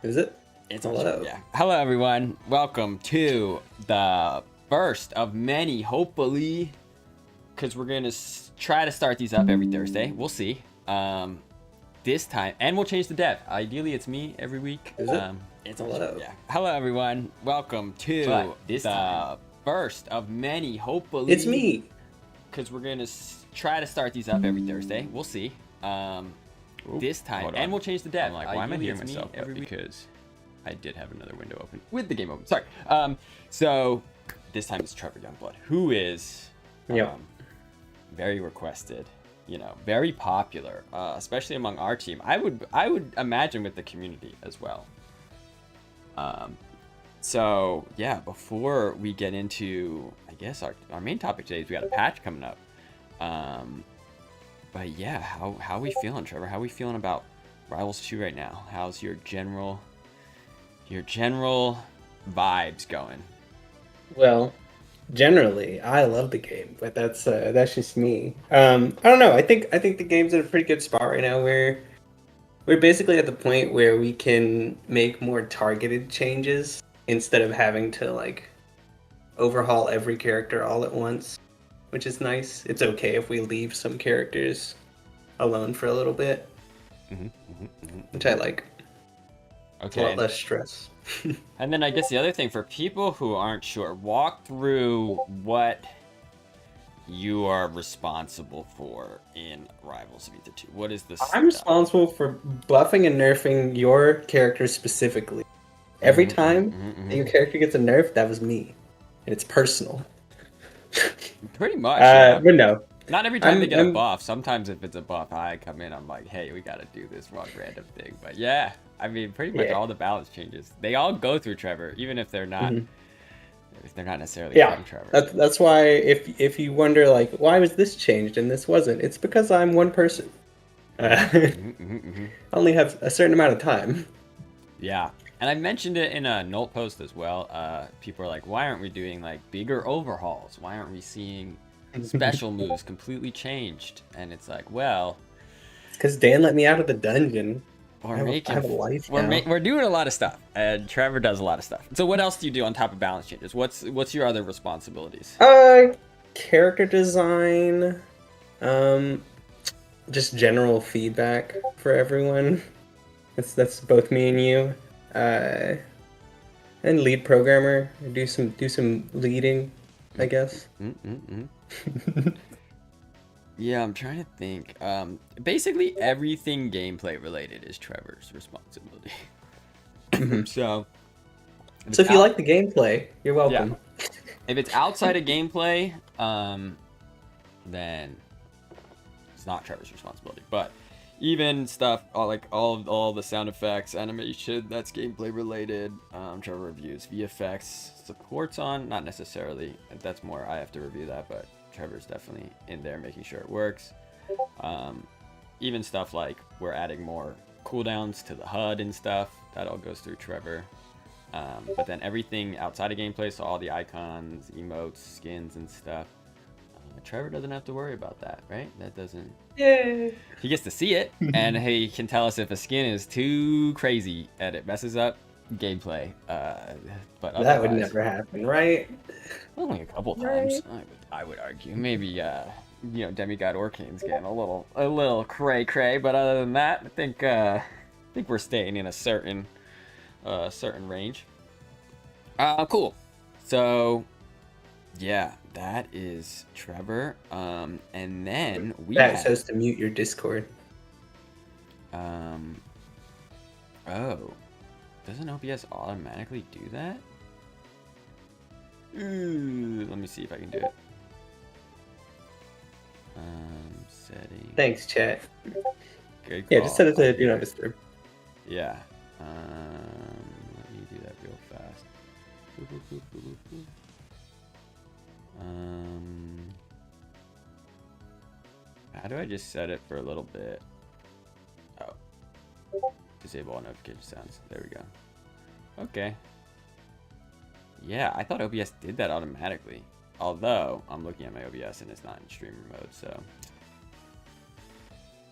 Is it? It's Hello. yeah. Hello, everyone. Welcome to the first of many, hopefully, because we're gonna try to start these up every Thursday. We'll see. This time, and we'll change the dev. Ideally, it's me every week. Is it? It's Hello. yeah. Hello, everyone. Welcome to the first of many, hopefully. It's me. Because we're gonna try to start these up every Thursday. We'll see. This time, and we'll change the dev. I'm like, why am I hearing myself? Every week. Because I did have another window open. With the game open. Sorry. So this time it's Trevor Youngblood, who is very requested, very popular, especially among our team. I would imagine with the community as well. So yeah, before we get into, I guess our main topic today is we got a patch coming up. But yeah, how we feeling, Trevor? How we feeling about Rivals 2 right now? How's your general vibes going? Well, generally, I love the game, but that's just me. I don't know. I think the game's in a pretty good spot right now. We're basically at the point where we can make more targeted changes instead of having to like overhaul every character all at once, which is nice. It's okay if we leave some characters alone for a little bit, which I like. Okay. A lot less stress. And then I guess the other thing for people who aren't sure, walk through what you are responsible for in Rivals of Aether II. What is this? I'm responsible for buffing and nerfing your character specifically. Every time your character gets a nerf, that was me. And it's personal. Pretty much. Yeah. But no. Not every time they get a buff. Sometimes if it's a buff, I come in, I'm like, hey, we gotta do this one random thing. But yeah, I mean, pretty much all the balance changes. They all go through Trevor, even if they're not necessarily from Trevor. That's why if you wonder like why was this changed and this wasn't, it's because I'm one person. I only have a certain amount of time. Yeah. And I mentioned it in a Nolt post as well. People are like, why aren't we doing like bigger overhauls? Why aren't we seeing special moves completely changed? And it's like, well, because Dan let me out of the dungeon. I have a life now. We're doing a lot of stuff, and Trevor does a lot of stuff. So what else do you do on top of balance changes? What's your other responsibilities? Character design, just general feedback for everyone. That's both me and you. And lead programmer. Do some leading, I guess. Yeah, I'm trying to think. Basically everything gameplay related is Trevor's responsibility. So if you like the gameplay, you're welcome. Yeah. If it's outside of gameplay, then it's not Trevor's responsibility. But even stuff like all the sound effects, animation, that's gameplay related. Trevor reviews VFX, supports on, not necessarily. That's more I have to review that, but Trevor's definitely in there making sure it works. Even stuff like we're adding more cooldowns to the HUD and stuff, that all goes through Trevor. But then everything outside of gameplay, so all the icons, emotes, skins and stuff, Trevor doesn't have to worry about that, right? That doesn't... Yeah. He gets to see it, and he can tell us if a skin is too crazy and it messes up gameplay. But that would never happen, right? Only a couple times, I would argue. Maybe Demigod Orcane's getting a little cray, but other than that, I think we're staying in a certain range. Cool. So yeah, that is Trevor. And then that says to mute your Discord. Oh, doesn't OBS automatically do that? Let me see if I can do it. Settings. Thanks, chat. Good call. Yeah, just set it to do not disturb. Yeah. Let me do that real fast. How do I just set it for a little bit? Oh. Disable all notification sounds. There we go. Okay. Yeah, I thought OBS did that automatically. Although, I'm looking at my OBS and it's not in streamer mode, so...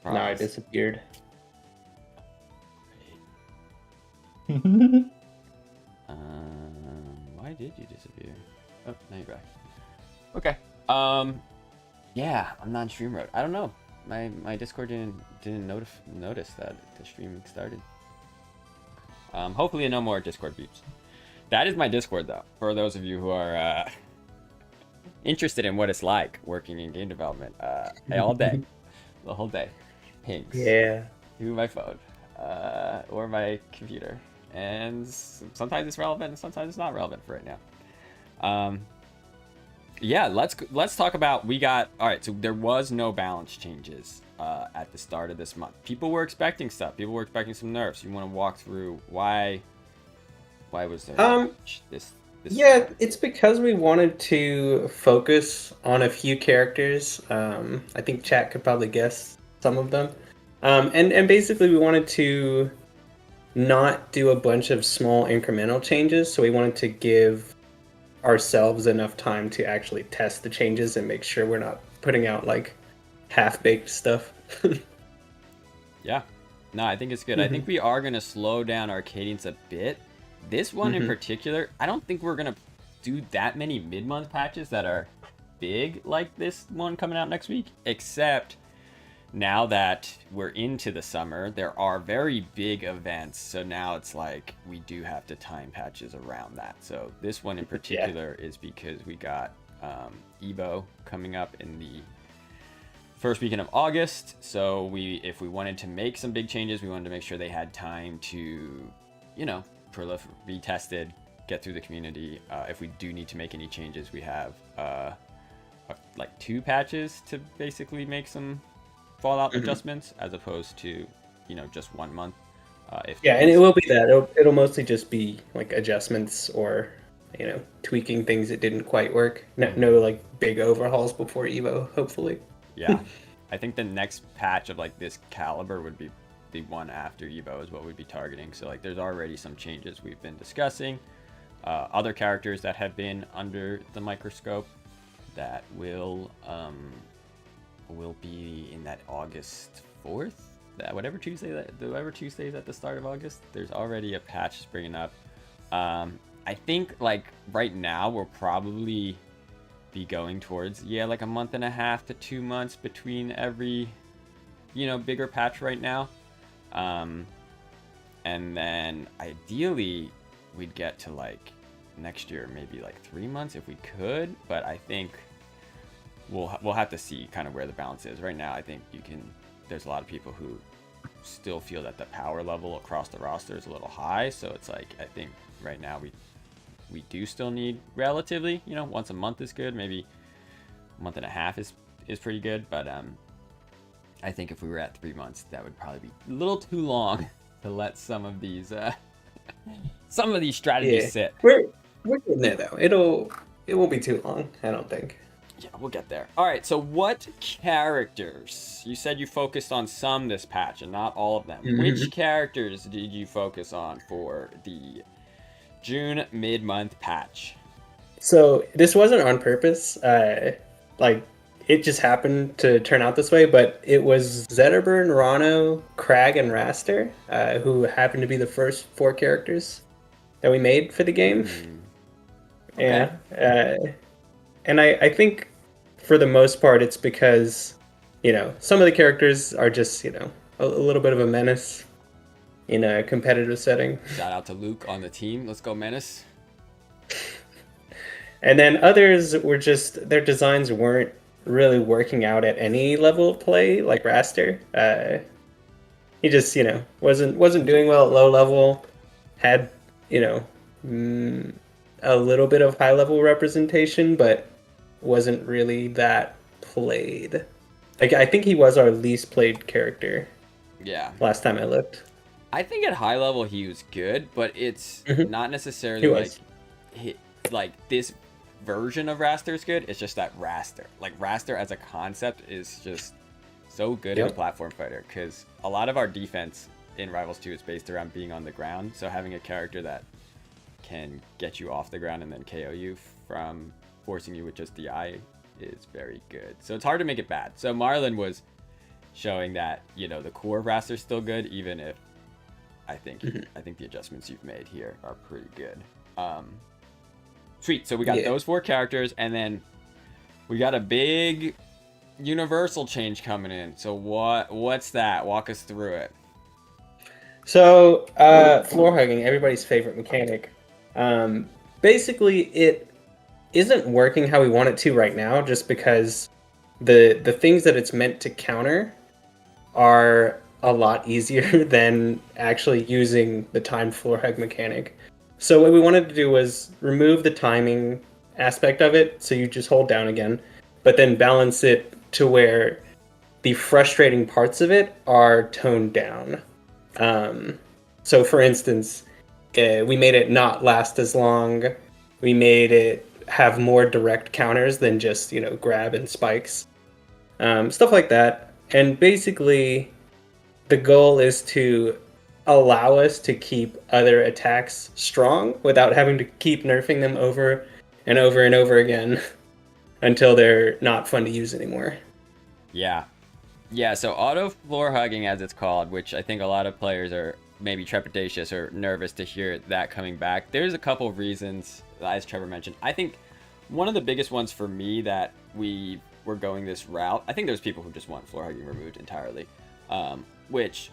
No, it disappeared. Why did you disappear? Oh, now you're back. Okay. Yeah, I'm not in stream mode. I don't know. My Discord didn't notice that the stream started. Hopefully no more Discord beeps. That is my Discord though. For those of you who are interested in what it's like working in game development, all day, the whole day, pings. Yeah. To my phone, or my computer, and sometimes it's relevant and sometimes it's not relevant for right now. Yeah, let's talk about all right, so there was no balance changes at the start of this month. People were expecting stuff. People were expecting some nerfs. You want to walk through why was there this yeah, it's because we wanted to focus on a few characters. I think chat could probably guess some of them. And basically we wanted to not do a bunch of small incremental changes, so we wanted to give ourselves enough time to actually test the changes and make sure we're not putting out like half-baked stuff. Yeah. No, I think it's good. I think we are going to slow down our cadence a bit. This one in particular, I don't think we're going to do that many mid-month patches that are big like this one coming out next week, except now that we're into the summer, there are very big events. So now it's like we do have to time patches around that. So this one in particular is because we got Evo coming up in the first weekend of August. So if we wanted to make some big changes, we wanted to make sure they had time to, be tested, get through the community. If we do need to make any changes, we have like 2 patches to basically make some Fallout adjustments, as opposed to just 1 month. And it will be that it'll mostly just be like adjustments or tweaking things that didn't quite work. No like big overhauls before Evo, hopefully. Yeah, I think the next patch of like this caliber would be the one after Evo is what we'd be targeting. So like there's already some changes we've been discussing, other characters that have been under the microscope that will be in that August 4th, whatever Tuesday is at the start of August. There's already a patch springing up. I think like right now we'll probably be going towards like a month and a half to 2 months between every bigger patch right now. And then ideally we'd get to like next year maybe like 3 months if we could, but I think we'll have to see kind of where the balance is. Right now I think there's a lot of people who still feel that the power level across the roster is a little high, so it's like I think right now we do still need relatively, once a month is good, maybe a month and a half is pretty good, but I think if we were at 3 months, that would probably be a little too long to let some of these strategies sit. We're getting there though. It won't be too long, I don't think. Yeah, we'll get there. All right, so what characters? You said you focused on some this patch and not all of them. Which characters did you focus on for the June mid-month patch? So this wasn't on purpose. It just happened to turn out this way, but it was Zetterburn, Ranno, Kragg, and Wrastor, who happened to be the first 4 characters that we made for the game. Okay. Yeah. And I think for the most part it's because, some of the characters are just, a little bit of a menace in a competitive setting. Shout out to Luke on the team. Let's go, Menace. And then others were just, their designs weren't really working out at any level of play, like Wrastor. He just, wasn't doing well at low level, had, a little bit of high level representation, but wasn't really that played. Like, I think he was our least played character. Yeah. Last time I looked. I think at high level he was good, but it's not necessarily like this version of Wrastor is good. It's just that Wrastor as a concept is just so good in a platform fighter, because a lot of our defense in Rivals 2 is based around being on the ground. So having a character that can get you off the ground and then KO you from forcing you with just DI is very good. So it's hard to make it bad. So Marlon was showing that, the core of Wrastor is still good, even if I think the adjustments you've made here are pretty good. Sweet. So we got those 4 characters, and then we got a big universal change coming in. So what's that? Walk us through it. So floor hugging, everybody's favorite mechanic. Basically, it isn't working how we want it to right now, just because the things that it's meant to counter are a lot easier than actually using the timed floor hug mechanic. So what we wanted to do was remove the timing aspect of it, so you just hold down again, but then balance it to where the frustrating parts of it are toned down. So for instance, we made it not last as long. We made it have more direct counters than just, grab and spikes. Stuff like that. And basically, the goal is to allow us to keep other attacks strong without having to keep nerfing them over and over and over again until they're not fun to use anymore. Yeah, so auto floor hugging, as it's called, which I think a lot of players are maybe trepidatious or nervous to hear that coming back. There's a couple of reasons, as Trevor mentioned. I think one of the biggest ones for me that we were going this route, I think there's people who just want floor hugging removed entirely, which,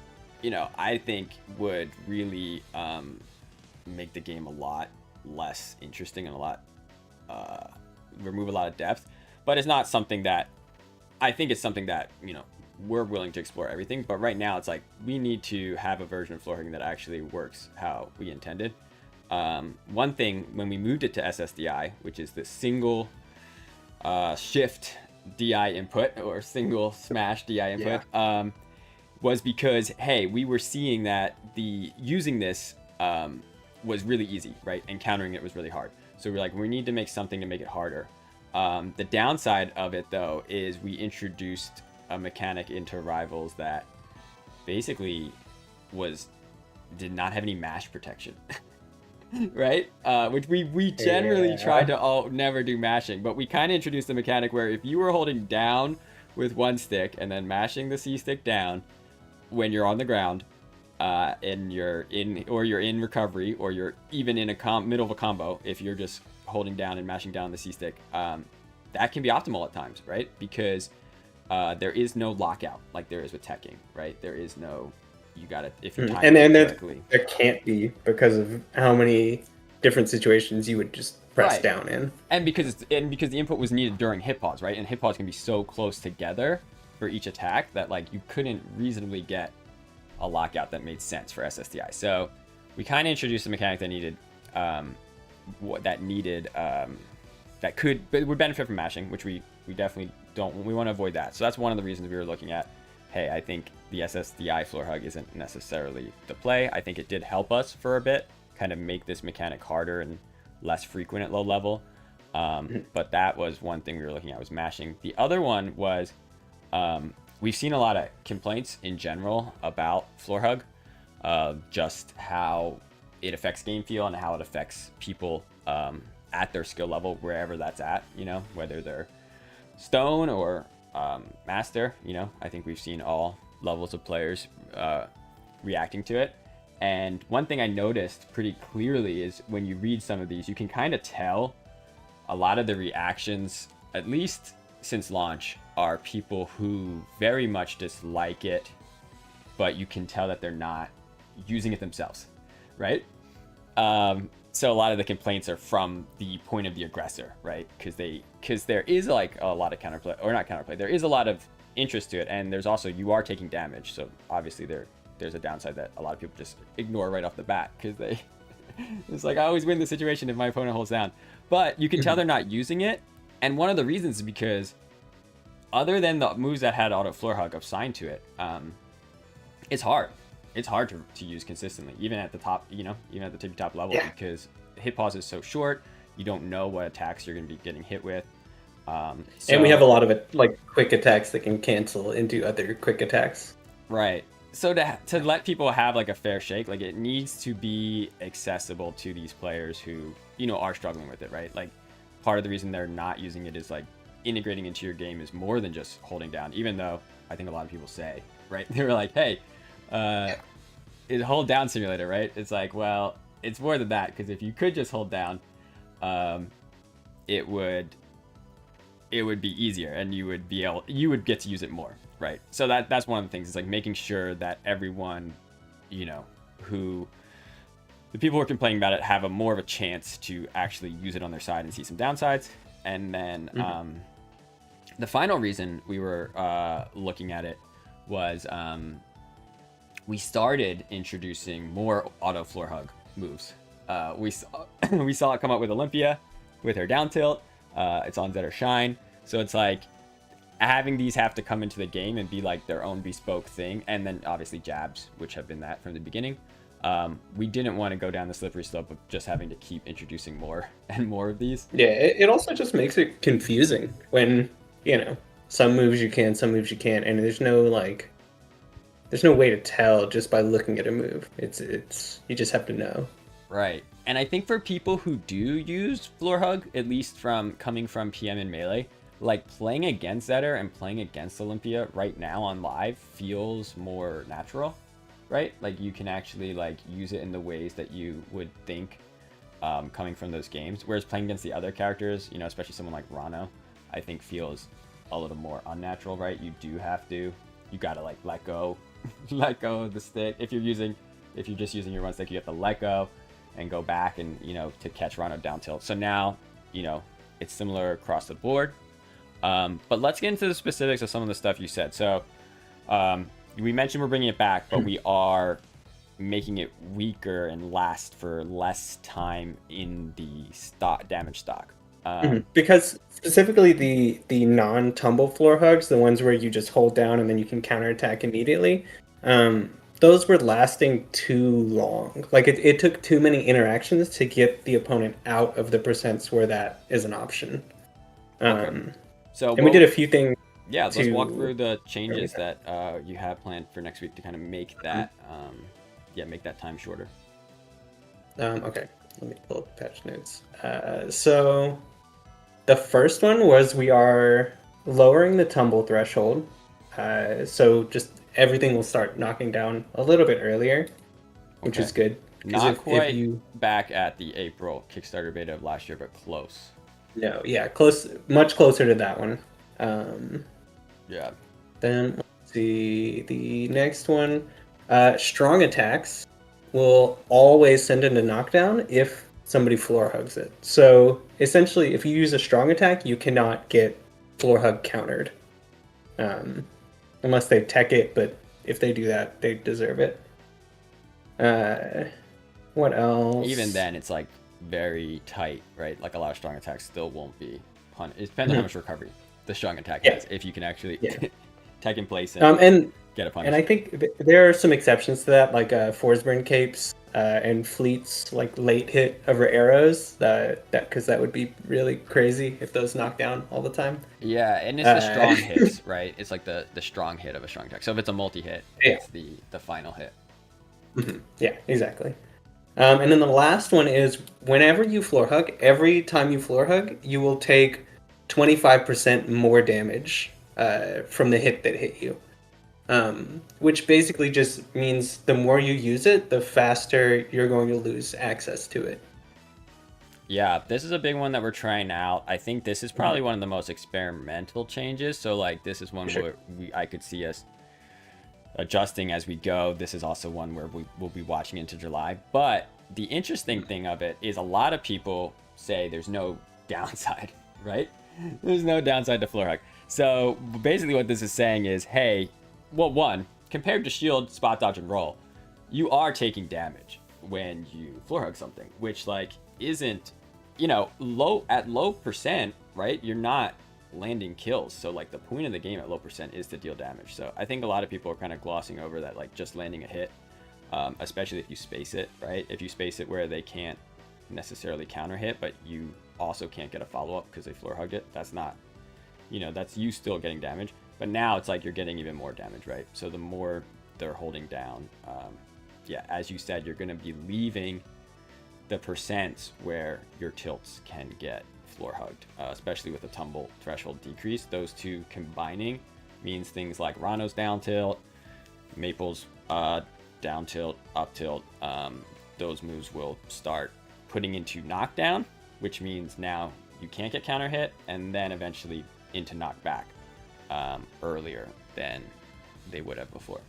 I think would really make the game a lot less interesting and remove a lot of depth. But it's not something that, I think it's something that, we're willing to explore everything. But right now it's like, we need to have a version of floor hugging that actually works how we intended. One thing, when we moved it to SSDI, which is the single shift DI input or single smash DI input, was because, hey, we were seeing that using this was really easy, right? And countering it was really hard. So we're like, we need to make something to make it harder. The downside of it, though, is we introduced a mechanic into Rivals that basically did not have any mash protection. Right? Which we generally try to never do mashing, but we kind of introduced the mechanic where if you were holding down with one stick and then mashing the C stick down when you're on the ground, and you're in recovery, or you're even in a middle of a combo, if you're just holding down and mashing down the C stick, that can be optimal at times, right? Because there is no lockout like there is with teching, right? There is no, you got it if you're timing it correctly. There can't be, because of how many different situations you would just press down in, and because the input was needed during hit pause, right? And hit pause can be so close together for each attack that like you couldn't reasonably get a lockout that made sense for SSDI. So we kind of introduced a mechanic that would benefit from mashing, which we definitely don't. We want to avoid that. So that's one of the reasons we were looking at, hey, I think the SSDI floor hug isn't necessarily the play. I think it did help us for a bit, kind of make this mechanic harder and less frequent at low level. But that was one thing we were looking at, was mashing. The other one was, we've seen a lot of complaints in general about floor hug, just how it affects game feel and how it affects people at their skill level, wherever that's at, whether they're stone or master. I think we've seen all levels of players reacting to it. And one thing I noticed pretty clearly is when you read some of these, you can kind of tell a lot of the reactions, at least since launch, are people who very much dislike it, but you can tell that they're not using it themselves, right? So a lot of the complaints are from the point of the aggressor, right? Because there is like a lot of counterplay, or not counterplay, there is a lot of interest to it, and there's also, you are taking damage, so obviously there's a downside that a lot of people just ignore right off the bat, because it's like, I always win the situation if my opponent holds down. But you can tell they're not using it, and one of the reasons is because other than the moves that had auto floor hug assigned to it, it's hard. It's hard to use consistently, even at the top, even at the tippy top level, because hit pause is so short. You don't know what attacks you're going to be getting hit with. And we have a lot of it, like quick attacks that can cancel into other quick attacks. Right. So to let people have like a fair shake, like it needs to be accessible to these players who, are struggling with it, right? Like part of the reason they're not using it is like integrating into your game is more than just holding down, even though I think a lot of people say, right? They were like, hey, is hold down simulator, right? It's like, well, it's more than that, because if you could just hold down, it would be easier, and you would get to use it more, right? So that's one of the things. It's like making sure that everyone, the people who are complaining about it have more of a chance to actually use it on their side and see some downsides. And then the final reason we were looking at it was we started introducing more auto floor hug moves. We saw it come up with Olympia with her down tilt. It's on Zetter Shine. So it's like having these have to come into the game and be like their own bespoke thing. And then obviously jabs, which have been that from the beginning. We didn't want to go down the slippery slope of just having to keep introducing more and more of these. Yeah, it also just makes it confusing when, some moves you can, some moves you can't, and there's no way to tell just by looking at a move. It's you just have to know. Right. And I think for people who do use floor hug, at least coming from PM and Melee, like playing against Zetter and playing against Olympia right now on live feels more natural, right? Like you can actually like use it in the ways that you would think coming from those games. Whereas playing against the other characters, especially someone like Ranno, I think feels a little more unnatural, right? You gotta like let go of the stick. If you're just using your one stick, you have to let go and go back and, to catch Ranno down tilt. So now, it's similar across the board. But let's get into the specifics of some of the stuff you said. So we mentioned we're bringing it back, but we are making it weaker and last for less time in the damage stock. Because specifically the non-tumble floor hugs, the ones where you just hold down and then you can counterattack immediately, those were lasting too long. Like it took too many interactions to get the opponent out of the percents where that is an option. So we did a few things. Yeah, let's walk through the changes that you have planned for next week to kind of make that make that time shorter. Okay, let me pull up patch notes. So the first one was we are lowering the tumble threshold. So just everything will start knocking down a little bit earlier, which is good. Not quite back at the April Kickstarter beta of last year, but close. No, yeah, close, much closer to that one. Yeah. Then let's see the next one. Strong attacks will always send into knockdown if somebody floor hugs it. So essentially, if you use a strong attack, you cannot get floor hug countered. Unless they tech it, but if they do that, they deserve it. What else? Even then, it's like very tight, right? Like a lot of strong attacks still won't be punished. It depends on how much recovery the strong attack has. If you can actually tech in place and get a punish. And I think there are some exceptions to that, like Forsburn capes and fleets, like late hit over arrows. Because that would be really crazy if those knock down all the time. Yeah, and it's the strong hits, right? It's like the strong hit of a strong attack. So if it's a multi-hit, it's the final hit. Yeah, exactly. And then the last one is whenever you floor hug, every time you floor hug, you will take 25% more damage from the hit that hit you. Which basically just means the more you use it, the faster you're going to lose access to it. Yeah, this is a big one that we're trying out. I think this is probably one of the most experimental changes. So like this is one where I could see us adjusting as we go. This is also one where we will be watching into July. But the interesting thing of it is a lot of people say there's no downside, right? There's no downside to floor hug. So basically what this is saying is, hey, well, one, compared to shield, spot dodge, and roll, you are taking damage when you floor hug something, which like isn't, low percent, right? You're not landing kills. So like the point of the game at low percent is to deal damage. So I think a lot of people are kind of glossing over that, like just landing a hit, especially if you space it, right? If you space it where they can't necessarily counter hit, but you also can't get a follow-up because they floor hugged it. That's not, that's you still getting damage. But now it's like you're getting even more damage, right? So the more they're holding down, as you said, you're going to be leaving the percents where your tilts can get floor hugged, especially with the tumble threshold decrease. Those two combining means things like Ranno's down tilt, Maple's down tilt, up tilt, those moves will start putting into knockdown, which means now you can't get counter hit, and then eventually into knockback earlier than they would have before,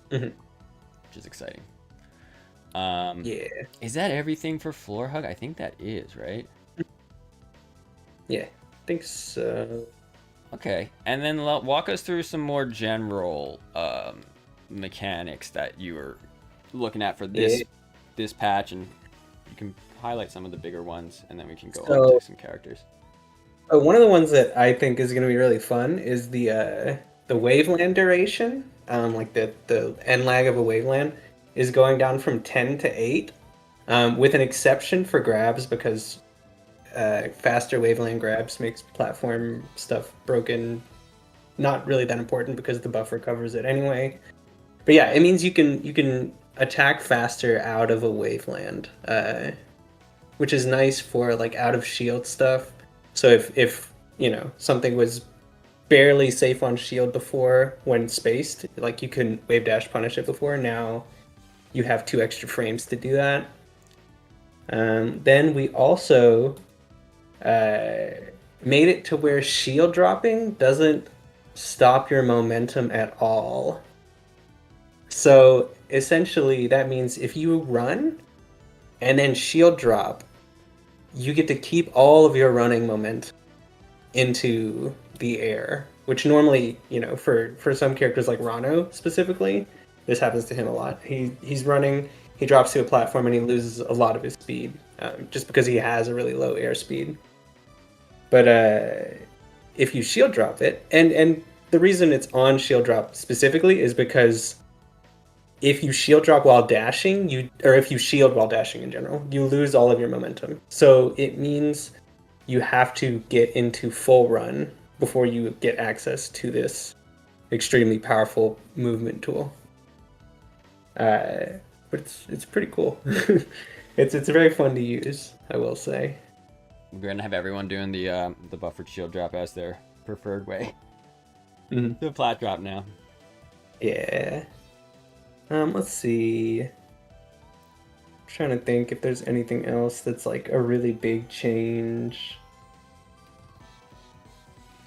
which is exciting. Yeah. Is that everything for Floor Hug? I think that is, right? Yeah, I think so. Okay, and then walk us through some more general mechanics that you were looking at for this patch, and you can highlight some of the bigger ones, and then we can go on to some characters. One of the ones that I think is going to be really fun is the waveland duration. Like the end lag of a waveland is going down from 10 to 8, with an exception for grabs, because faster waveland grabs makes platform stuff broken not really that important because the buffer covers it anyway. But yeah, it means you can attack faster out of a waveland, which is nice for like out of shield stuff. So if something was barely safe on shield before when spaced, like you couldn't wave dash punish it before, now you have 2 extra frames to do that. Then we also made it to where shield dropping doesn't stop your momentum at all. So essentially that means if you run and then shield drop, you get to keep all of your running momentum into the air, which normally, for some characters like Ranno specifically, this happens to him a lot. He's running, he drops to a platform and he loses a lot of his speed, just because he has a really low air speed. But if you shield drop it, and the reason it's on shield drop specifically is because if you shield drop while dashing, or if you shield while dashing in general, you lose all of your momentum. So it means you have to get into full run before you get access to this extremely powerful movement tool. But it's pretty cool. It's very fun to use, I will say. We're gonna have everyone doing the buffered shield drop as their preferred way. The flat drop now. Yeah. Let's see. I'm trying to think if there's anything else that's like a really big change.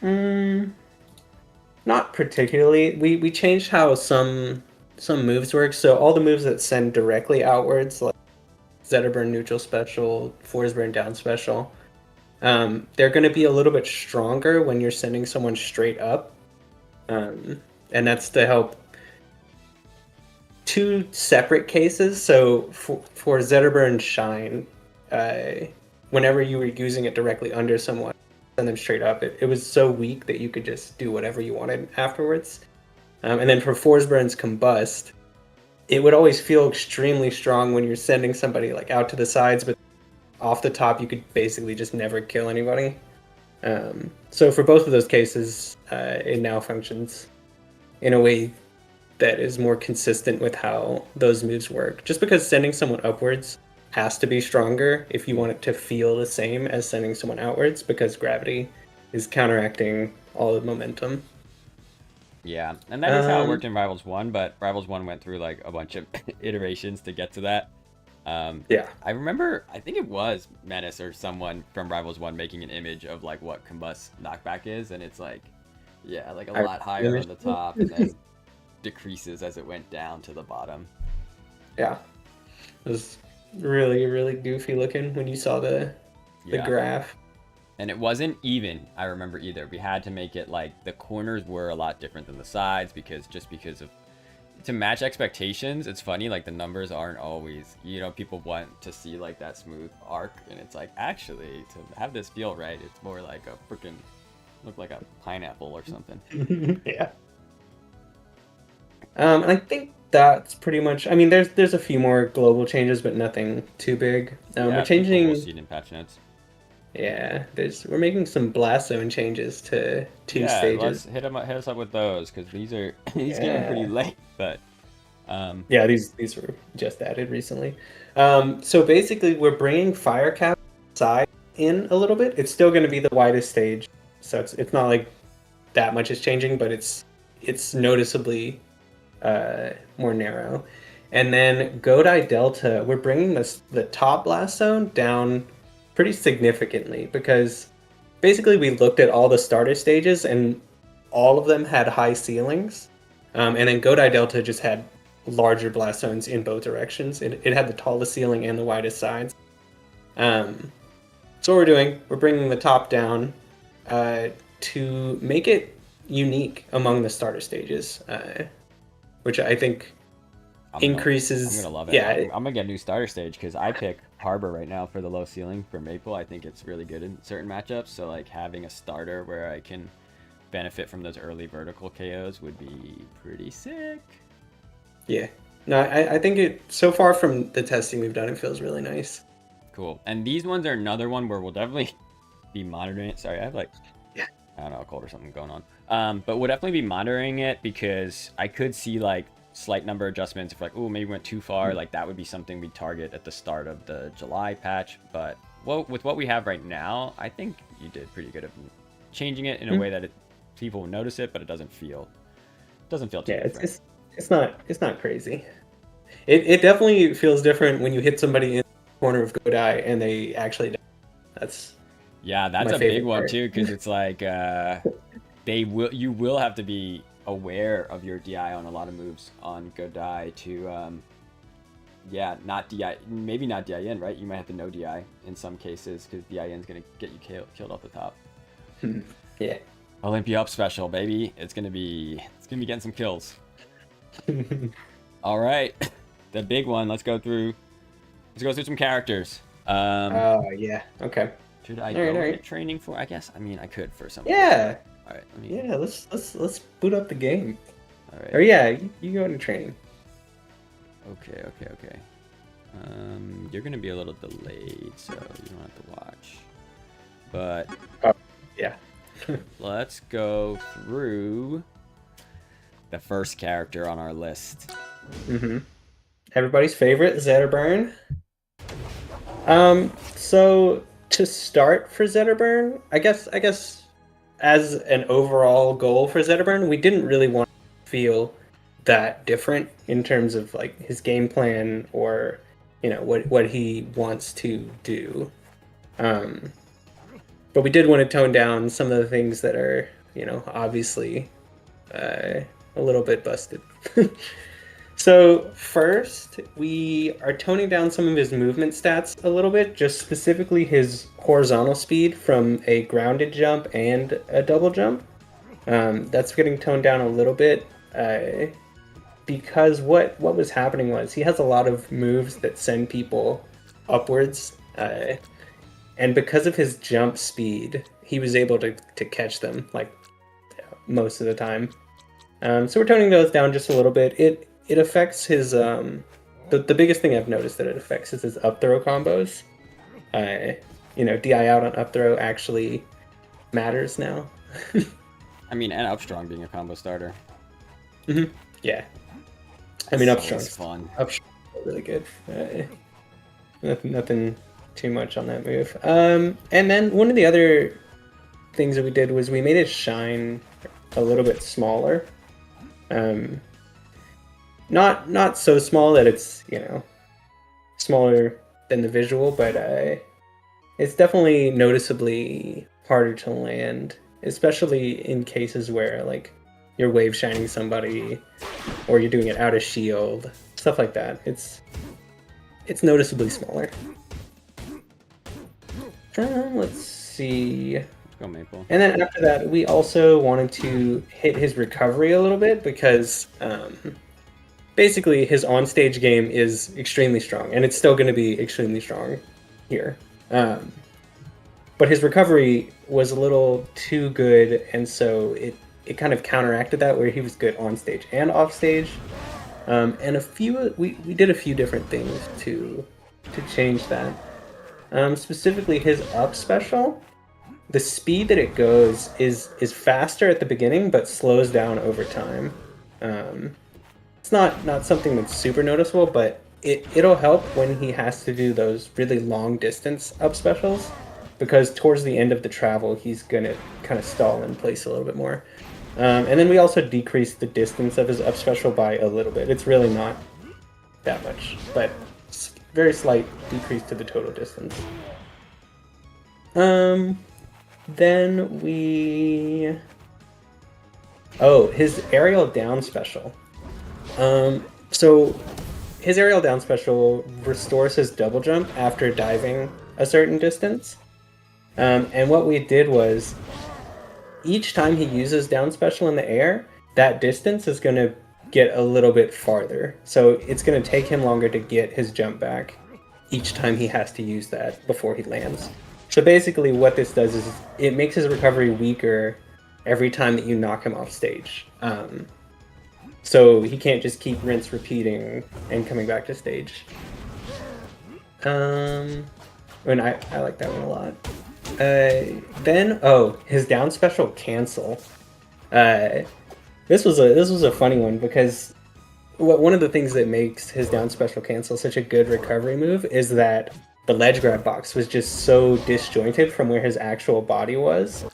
Not particularly. We changed how some moves work. So all the moves that send directly outwards, like Zetterburn neutral special, Forsburn down special, they're going to be a little bit stronger when you're sending someone straight up. And that's to help 2 separate cases. So for Zetterburn Shine, whenever you were using it directly under someone, send them straight up, it was so weak that you could just do whatever you wanted afterwards. And then for Forsburn's Combust, it would always feel extremely strong when you're sending somebody like out to the sides, but off the top you could basically just never kill anybody. So for both of those cases, it now functions in a way that is more consistent with how those moves work. Just because sending someone upwards has to be stronger if you want it to feel the same as sending someone outwards, because gravity is counteracting all the momentum. Yeah, and that is how it worked in Rivals 1, but Rivals 1 went through like a bunch of iterations to get to that. Yeah. I remember, I think it was Menace or someone from Rivals 1 making an image of like what Combust knockback is, and it's like, yeah, like a lot higher on the top and then decreases as it went down to the bottom. Yeah. It was really, really goofy looking when you saw the graph. And it wasn't even, I remember, either. We had to make it like the corners were a lot different than the sides because of to match expectations. It's funny, like the numbers aren't always, people want to see like that smooth arc, and it's like, actually, to have this feel right, it's more like a freaking look like a pineapple or something. Yeah. I think that's pretty much. I mean, there's a few more global changes, but nothing too big. We're changing. We'll see it in patch notes. Yeah, we're making some blast zone changes to 2 stages. Hit us up with those, because these getting pretty late. But yeah, these were just added recently. So basically, we're bringing fire cap side in a little bit. It's still going to be the widest stage, so it's not like that much is changing, but it's noticeably more narrow. And then Godai Delta, we're bringing the top blast zone down pretty significantly because basically we looked at all the starter stages and all of them had high ceilings. And then Godai Delta just had larger blast zones in both directions. It had the tallest ceiling and the widest sides. So what we're doing, we're bringing the top down to make it unique among the starter stages, which I think increases. I'm gonna love it. Yeah, I'm gonna get a new starter stage because I pick Harbor right now for the low ceiling for Maple. I think it's really good in certain matchups. So like having a starter where I can benefit from those early vertical KOs would be pretty sick. Yeah. No, I think it so far from the testing we've done, it feels really nice. Cool. And these ones are another one where we'll definitely be monitoring it. Sorry, I have I don't know, a cold or something going on. But we'll definitely be monitoring it because I could see like slight number adjustments if like, oh, maybe we went too far. Like that would be something we target at the start of the July patch. But with what we have right now, I think you did pretty good of changing it in a way that people will notice it, but it doesn't feel too different. It's not crazy. It definitely feels different when you hit somebody in the corner of Godai and they actually die. That's a big one too, because it's like you will have to be aware of your DI on a lot of moves on Godai to not DI, maybe not DI in, right? You might have to no DI in some cases because DI in is gonna get you killed off the top. Yeah. Olympia up special, baby. It's gonna be getting some kills. All right, the big one. Let's go through some characters. Yeah. Okay. Should I go get training for? I guess. I mean, I could for some. Yeah. All right. Yeah. Let's boot up the game. All right. Or yeah, you go into training. Okay. You're gonna be a little delayed, so you don't have to watch. But yeah. Let's go through the first character on our list. Everybody's favorite, Zetterburn. So to start for Zetterburn, I guess as an overall goal for Zetterburn, we didn't really want to feel that different in terms of like his game plan or what he wants to do. But we did want to tone down some of the things that are obviously a little bit busted. So first, we are toning down some of his movement stats a little bit, just specifically his horizontal speed from a grounded jump and a double jump. That's getting toned down a little bit because what was happening was he has a lot of moves that send people upwards, and because of his jump speed, he was able to catch them like most of the time. So we're toning those down just a little bit. It affects his the biggest thing I've noticed that it affects is his up throw combos. DI out on up throw actually matters now. I mean, and up strong being a combo starter. Yeah. I mean, up strong fun. Up strong really good. Nothing too much on that move. And then one of the other things that we did was we made his shine a little bit smaller. Not so small that it's smaller than the visual, but it's definitely noticeably harder to land, especially in cases where like you're wave shining somebody or you're doing it out of shield, stuff like that. It's noticeably smaller. Let's see. Let's go Maple. And then after that, we also wanted to hit his recovery a little bit because basically his on-stage game is extremely strong, and it's still going to be extremely strong here. But his recovery was a little too good, and so it kind of counteracted that, where he was good on stage and off stage. And we did a few different things to change that. Specifically, his up special, the speed that it goes is faster at the beginning, but slows down over time. It's not something that's super noticeable, but it'll help when he has to do those really long distance up specials, because towards the end of the travel, he's gonna kind of stall in place a little bit more. And then we also decreased the distance of his up special by a little bit. It's really not that much, but it's very slight decrease to the total distance. Then we... Oh, his aerial down special. So his aerial down special restores his double jump after diving a certain distance. And what we did was, each time he uses down special in the air, that distance is going to get a little bit farther. So it's going to take him longer to get his jump back each time he has to use that before he lands. So basically what this does is it makes his recovery weaker every time that you knock him off stage. So he can't just keep rinse repeating and coming back to stage. And I like that one a lot. Then his down special cancel. This was a funny one because one of the things that makes his down special cancel such a good recovery move is that the ledge grab box was just so disjointed from where his actual body was.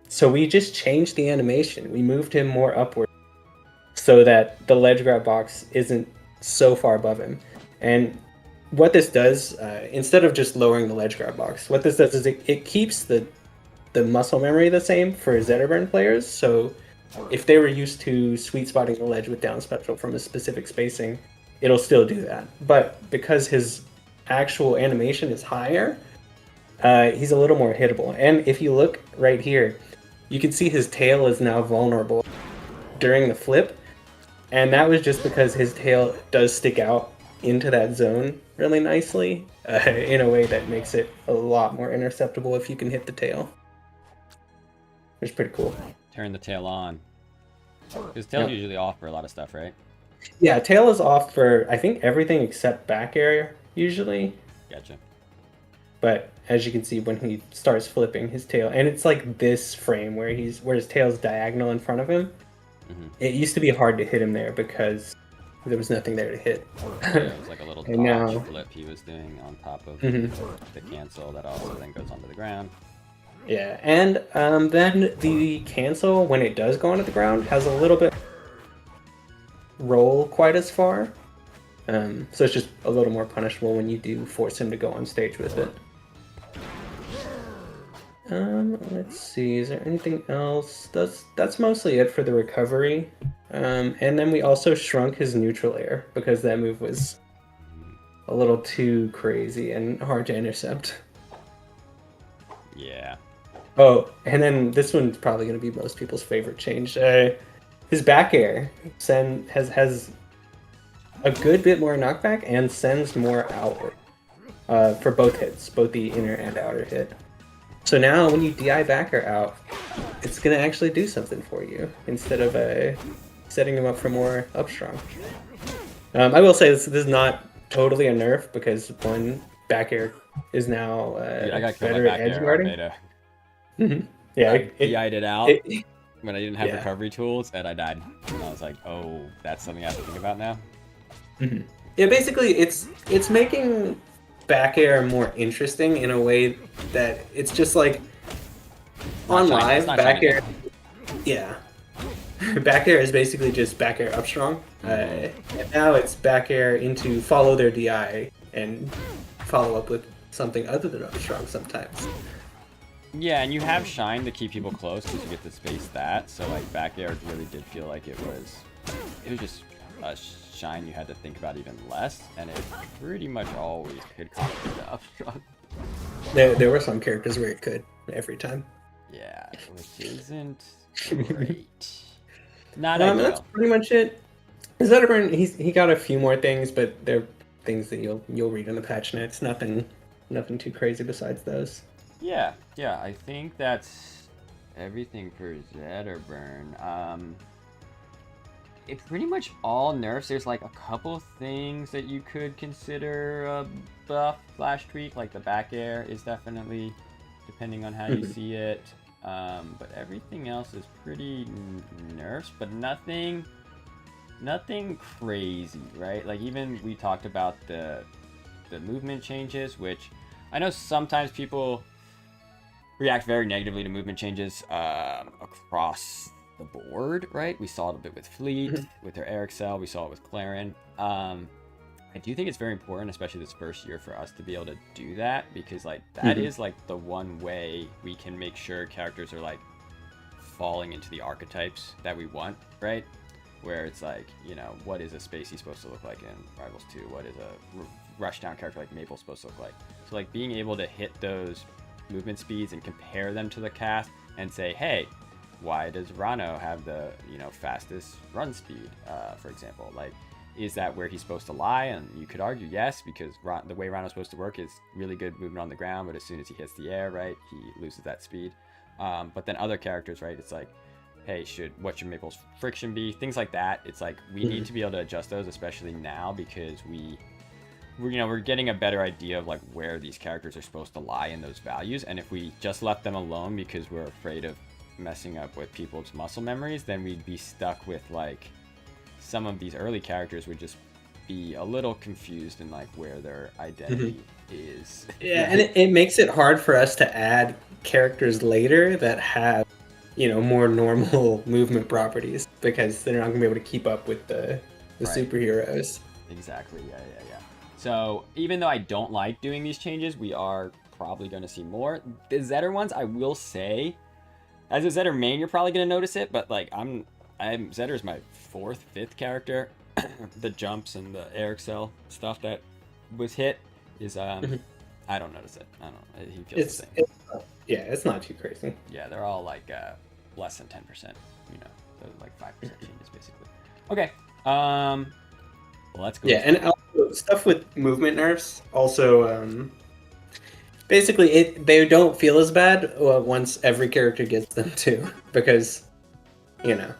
So we just changed the animation. We moved him more upward so that the ledge grab box isn't so far above him. And what this does, instead of just lowering the ledge grab box, what this does is it keeps the muscle memory the same for Zetterburn players. So if they were used to sweet spotting the ledge with down special from a specific spacing, it'll still do that. But because his actual animation is higher, he's a little more hittable. And if you look right here, you can see his tail is now vulnerable during the flip. And that was just because his tail does stick out into that zone really nicely in a way that makes it a lot more interceptable if you can hit the tail. Which is pretty cool. Turn the tail on. Because tail's usually off for a lot of stuff, right? Yeah, tail is off for, I think, everything except back air, usually. Gotcha. But as you can see, when he starts flipping his tail, and it's like this frame where his tail's diagonal in front of him. Mm-hmm. It used to be hard to hit him there because there was nothing there to hit. Yeah, it was like a little dodge flip he was doing on top of the cancel that also then goes onto the ground. Yeah, and then the cancel, when it does go onto the ground, has a little bit roll quite as far. So it's just a little more punishable when you do force him to go on stage with it. Let's see, is there anything else? That's mostly it for the recovery. And then we also shrunk his neutral air because that move was a little too crazy and hard to intercept. Yeah. Oh, and then this one's probably going to be most people's favorite change. His back air has a good bit more knockback and sends more outward for both hits, both the inner and outer hit. So now when you DI back air out, it's going to actually do something for you instead of setting him up for more upstrong. I will say this is not totally a nerf because one, back air is now I got killed better by at back edge air guarding. beta. Yeah, I DI'd it out when I didn't have yeah. recovery tools, and I died. And I was like, oh, that's something I have to think about now? Yeah, basically, it's making back air more interesting in a way that it's just like on live, back air. Yeah. Back air is basically just back air up strong. And now it's back air into follow their DI and follow up with something other than up strong sometimes. Yeah, and you have shine to keep people close because you get to space that. So like back air really did feel like it was just a shine you had to think about even less, and it pretty much always could compensate the up strong. There were some characters where it could every time. Yeah, which isn't great. Not ideal. That's pretty much it. Zetterburn, he got a few more things, but they're things that you'll read in the patch notes. Nothing too crazy besides those. Yeah, I think that's everything for Zetterburn. It pretty much all nerfs. There's like a couple things that you could consider a buff / tweak, like the back air is definitely, depending on how you see it. But everything else is pretty nerfs, but nothing crazy, right? Like even we talked about the movement changes, which I know sometimes people react very negatively to movement changes across the board, right? We saw it a bit with Fleet, with their Ericel, we saw it with Clarin. I do think it's very important, especially this first year, for us to be able to do that, because like that is like the one way we can make sure characters are like falling into the archetypes that we want, right? Where it's like, you know, what is a Spacey supposed to look like in Rivals 2? What is a rushdown character like Maple supposed to look like? So like being able to hit those movement speeds and compare them to the cast and say, hey, why does Ranno have the, you know, fastest run speed, for example? Like, is that where he's supposed to lie? And you could argue yes, because the way Ranno's supposed to work is really good movement on the ground, but as soon as he hits the air, right, he loses that speed. But then other characters, right, it's like, hey, what should Maple's friction be? Things like that. It's like we need to be able to adjust those, especially now, because we're getting a better idea of like where these characters are supposed to lie in those values. And if we just left them alone because we're afraid of messing up with people's muscle memories, then we'd be stuck with like some of these early characters would just be a little confused in like where their identity is. Yeah, and it makes it hard for us to add characters later that have, you know, more normal movement properties, because they're not going to be able to keep up with the superheroes. Exactly, yeah. So even though I don't like doing these changes, we are probably going to see more. The Zetter ones, I will say, as a Zetter main, you're probably going to notice it, but like Zetter's my 4th, 5th character. The jumps and the Ericel stuff that was hit is I don't notice it. I don't know. He feels the same. It's not too crazy. Yeah, they're all like less than 10%. You know, they're like 5% changes basically. Okay. Well, let's go. Yeah, and also stuff with movement nerfs. Also, basically, they don't feel as bad once every character gets them too, because, you know,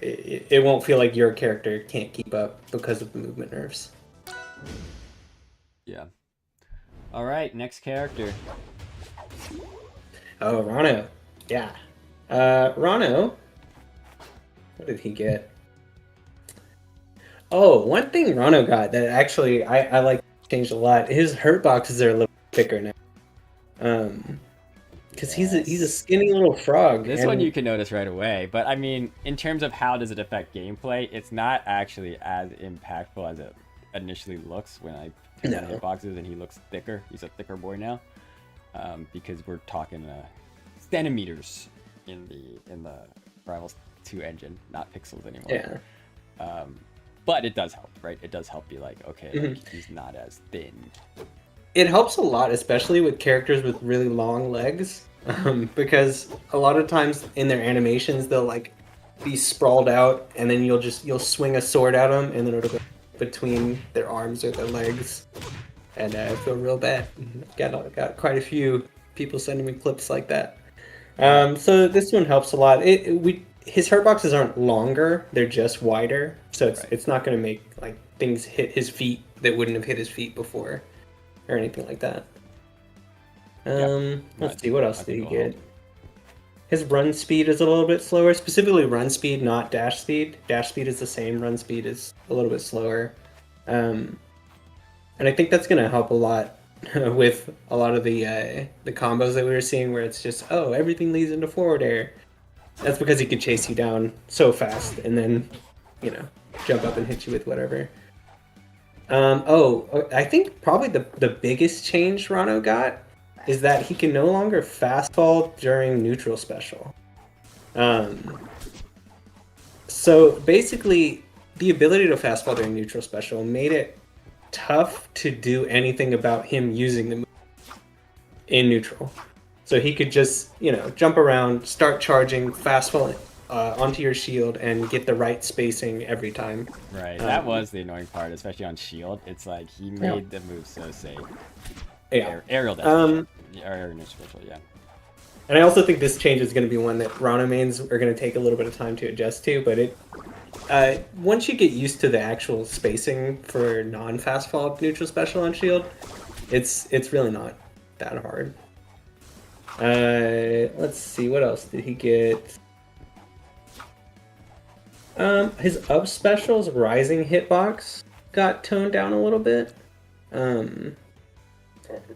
it won't feel like your character can't keep up because of the movement nerfs. Yeah. All right, next character. Oh, Ranno. Yeah. Ranno. What did he get? Oh, one thing Ranno got that actually I like changed a lot. His hurt boxes are a little thicker now. Because he's a skinny little frog. This one you can notice right away, but I mean, in terms of how does it affect gameplay, it's not actually as impactful as it initially looks when I put on hitboxes and he looks thicker. He's a thicker boy now, because we're talking centimeters in the Rivals 2 engine, not pixels anymore. Yeah. But it does help, right? It does help be like, okay, like, he's not as thin. It helps a lot, especially with characters with really long legs, because a lot of times in their animations they'll like be sprawled out, and then you'll swing a sword at them, and then it'll go between their arms or their legs, and I feel real bad. Got quite a few people sending me clips like that. So this one helps a lot. His hurt boxes aren't longer; they're just wider, so it's not going to make like things hit his feet that wouldn't have hit his feet before, or anything like that. Let's see, what else did he get? His run speed is a little bit slower, specifically run speed, not dash speed. Dash speed is the same, run speed is a little bit slower. And I think that's going to help a lot with a lot of the combos that we were seeing, where it's just, oh, everything leads into forward air. That's because he could chase you down so fast and then, you know, jump up and hit you with whatever. I think probably the biggest change Ranno got is that he can no longer fast fall during neutral special. So basically, the ability to fast fall during neutral special made it tough to do anything about him using the move in neutral. So he could just, you know, jump around, start charging, fast fall onto your shield, and get the right spacing every time. Right, that was the annoying part, especially on shield. It's like he made the move so safe. Yeah. Aerial dash. Aerial special, yeah. And I also think this change is going to be one that Ranno mains are going to take a little bit of time to adjust to, but once you get used to the actual spacing for non-fast fall neutral special on shield, it's really not that hard. Let's see, what else did he get? His up special's rising hitbox got toned down a little bit. And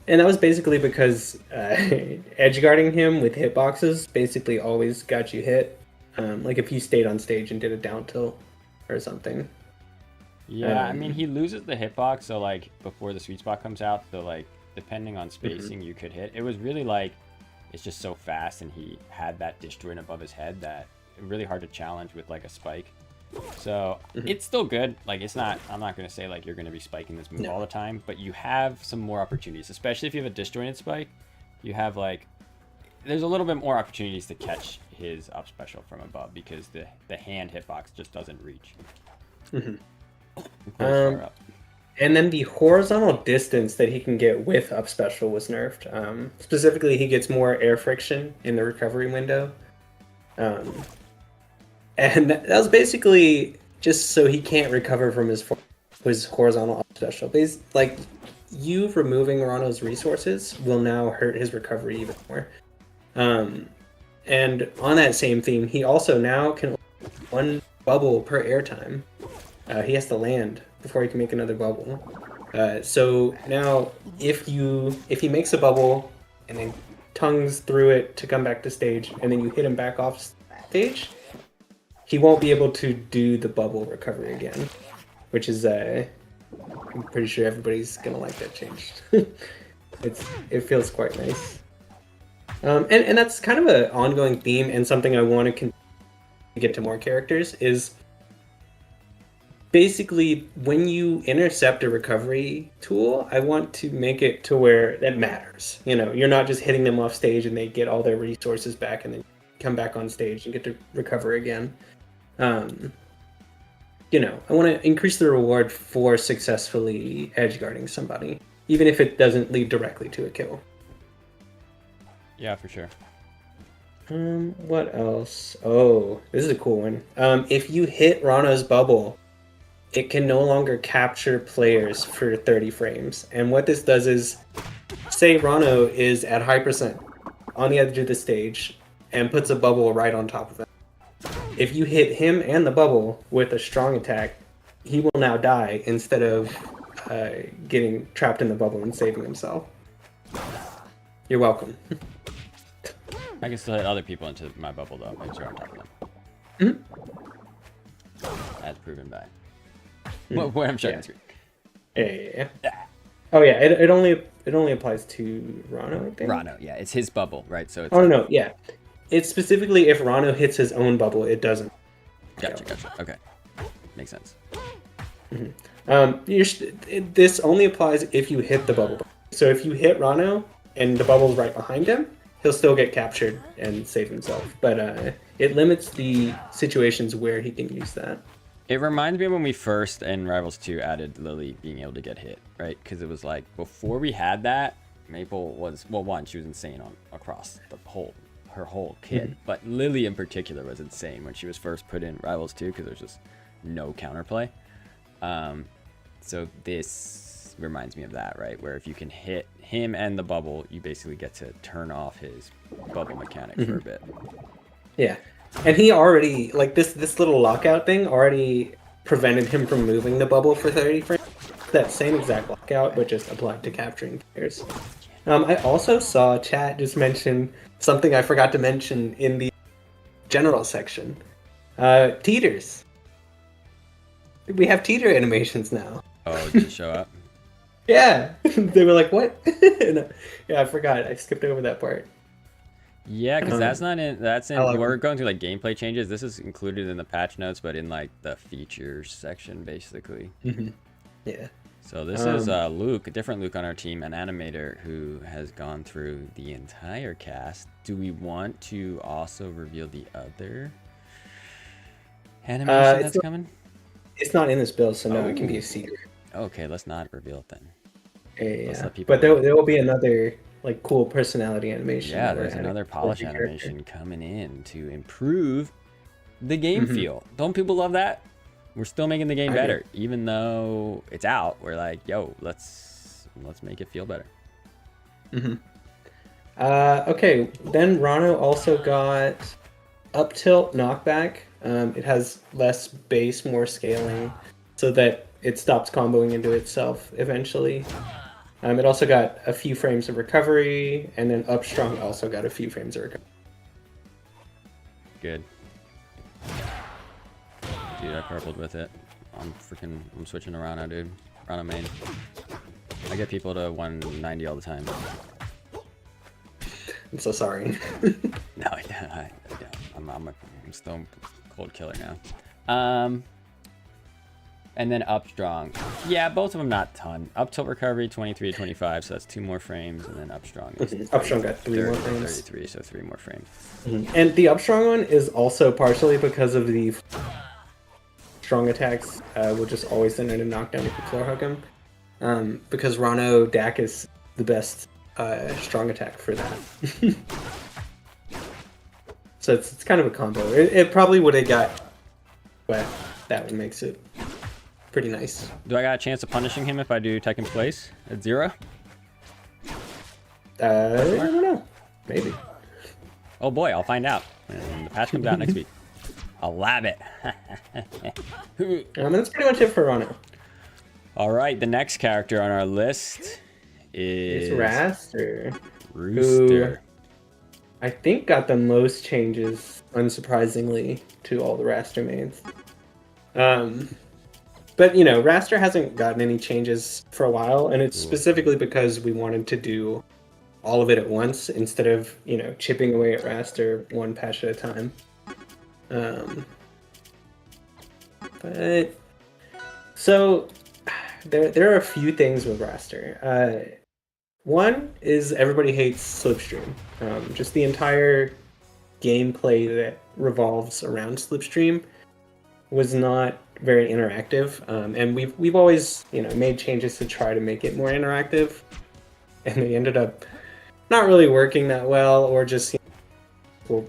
that was basically because edgeguarding him with hitboxes basically always got you hit. Like if you stayed on stage and did a down tilt or something. Yeah, I mean, he loses the hitbox, so like before the sweet spot comes out, so like depending on spacing, you could hit. It was really like it's just so fast, and he had that disjoint above his head that really hard to challenge with like a spike. So it's still good. Like it's not. I'm not gonna say like you're gonna be spiking this move all the time, but you have some more opportunities, especially if you have a disjointed spike. You have like there's a little bit more opportunities to catch his up special from above because the hand hitbox just doesn't reach. And then the horizontal distance that he can get with up special was nerfed. Specifically, he gets more air friction in the recovery window. And that was basically just so he can't recover from his horizontal up special. Like, you removing Ranno's resources will now hurt his recovery even more. And on that same theme, he also now can one bubble per airtime. He has to land before he can make another bubble. So now, if he makes a bubble and then tongues through it to come back to stage, and then you hit him back off stage, he won't be able to do the bubble recovery again, which is I'm pretty sure everybody's gonna like that change. It feels quite nice. And that's kind of an ongoing theme and something I want to get to more characters is basically when you intercept a recovery tool, I want to make it to where that matters. You know, you're not just hitting them off stage and they get all their resources back and then come back on stage and get to recover again. You know, I want to increase the reward for successfully edgeguarding somebody, even if it doesn't lead directly to a kill. Yeah, for sure. What else? Oh, this is a cool one. If you hit Ranno's bubble, it can no longer capture players for 30 frames. And what this does is, say Ranno is at high percent on the edge of the stage and puts a bubble right on top of it. If you hit him and the bubble with a strong attack, he will now die instead of getting trapped in the bubble and saving himself. You're welcome. I can still hit other people into my bubble though. I just on top of them. As proven by what I'm showing the screen. Yeah. Oh yeah, it only applies to Ranno, I think. Ranno, yeah, it's his bubble, right? So it's no, yeah. It's specifically if Ranno hits his own bubble, it doesn't. Gotcha. Okay, makes sense. This only applies if you hit the bubble. So if you hit Ranno and the bubble's right behind him, he'll still get captured and save himself. But it limits the situations where he can use that. It reminds me of when we first in Rivals 2 added Lily being able to get hit, right? Because it was like before we had that, Maple was she was insane across her whole kit, but Lily in particular was insane when she was first put in Rivals 2 because there's just no counterplay. So this reminds me of that, right? Where if you can hit him and the bubble, you basically get to turn off his bubble mechanic for a bit. Yeah. And he already, like, this little lockout thing already prevented him from moving the bubble for 30 frames. That same exact lockout, but just applied to capturing players. I also saw chat just mention something I forgot to mention in the general section. Teeters. We have teeter animations now. Oh, did it show up? Yeah. They were like, what? Yeah, I forgot. I skipped over that part. Yeah, because that's in we're going through like gameplay changes. This is included in the patch notes, but in like the features section basically. Yeah. So this is Luke, a different Luke on our team, an animator who has gone through the entire cast. Do we want to also reveal the other animation that's coming? It's not in this build, so no, it can be a secret. Okay, let's not reveal it then. Yeah. But there will be another like cool personality animation. Yeah, there's another polish animation coming in to improve the game feel. Don't people love that? We're still making the game better, even though it's out. We're like, yo, let's make it feel better. Okay, then Ranno also got up tilt knockback. It has less base, more scaling, so that it stops comboing into itself eventually. It also got a few frames of recovery, and then up strong also got a few frames of recovery. Good. dude. I purpled with it. I'm switching to Ranno, dude. Ranno main. I get people to 190 all the time. I'm so sorry. No, yeah, I'm stone cold killer now. And then up strong. Yeah, both of them not a ton. Up tilt recovery 23 to 25, so that's 2 more frames, and then up strong is Up strong got 3 more 30 to frames. 33, so 3 more frames. And the up strong one is also partially because of the strong attacks. Will just always send in a knockdown if you floor hook him. Because Ranno Dak is the best strong attack for that. So it's kind of a combo. It probably would have got, but that one makes it pretty nice. Do I got a chance of punishing him if I do Tekken Place at 0? I don't know. Maybe. Oh boy, I'll find out when the patch comes out next week. I'll lab it. That's pretty much it for Ranno. All right, the next character on our list is Rwraster. Rooster. I think got the most changes, unsurprisingly, to all the Rwraster mains. But, you know, Rwraster hasn't gotten any changes for a while, and it's specifically because we wanted to do all of it at once instead of, you know, chipping away at Rwraster one patch at a time. But so there are a few things with Rwraster. One is everybody hates Slipstream. Just the entire gameplay that revolves around Slipstream was not very interactive, and we've always, you know, made changes to try to make it more interactive, and they ended up not really working that well, or just, you know, will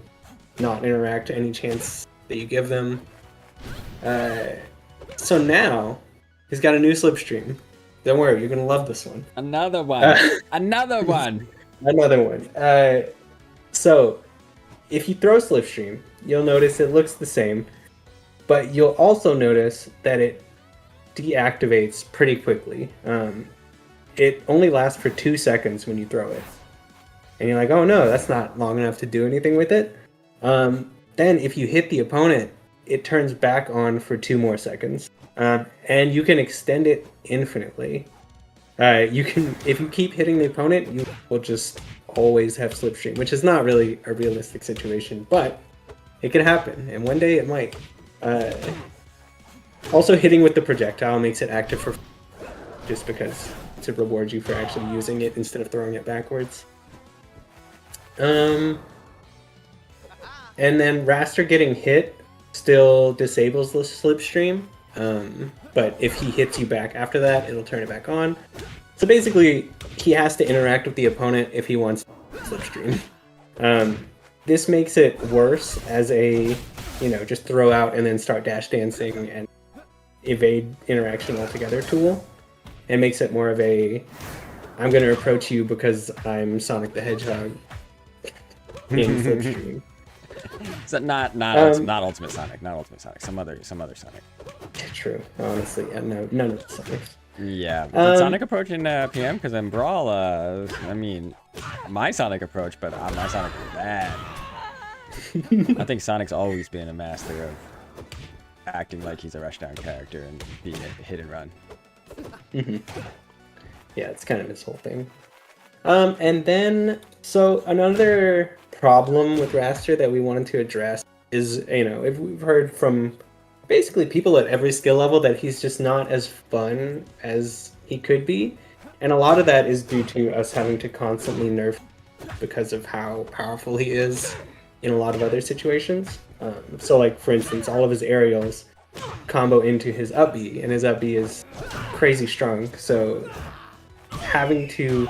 not interact any chance that you give them. So now he's got a new Slipstream. Don't worry, you're gonna love this one. Another one. Another one. Another one. So if you throw Slipstream, you'll notice it looks the same. But you'll also notice that it deactivates pretty quickly. It only lasts for 2 seconds when you throw it. And you're like, oh no, that's not long enough to do anything with it. Then if you hit the opponent, it turns back on for 2 more seconds. And you can extend it infinitely. If you keep hitting the opponent, you will just always have Slipstream, which is not really a realistic situation, but it could happen, and one day it might. Also, hitting with the projectile makes it active for just because to reward you for actually using it instead of throwing it backwards. And then Rwraster getting hit still disables the Slipstream, but if he hits you back after that, it'll turn it back on. So basically, he has to interact with the opponent if he wants Slipstream. This makes it worse as a, you know, just throw out and then start dash dancing and evade interaction altogether tool. It makes it more of a, I'm going to approach you because I'm Sonic the Hedgehog in Slipstream. So not Ultimate Sonic, not Ultimate Sonic, some other Sonic. True, honestly, yeah, no, none of the Sonics. Yeah, did Sonic approach in PM? Because in Brawl, I mean, my Sonic approach, but my Sonic was bad. I think Sonic's always been a master of acting like he's a rushdown character and being a hit and run. Yeah, it's kind of his whole thing. And then, so another problem with Rwraster that we wanted to address is, you know, if we've heard from basically people at every skill level that he's just not as fun as he could be. And a lot of that is due to us having to constantly nerf because of how powerful he is in a lot of other situations. So like, for instance, all of his aerials combo into his up B, and his up B is crazy strong. So having to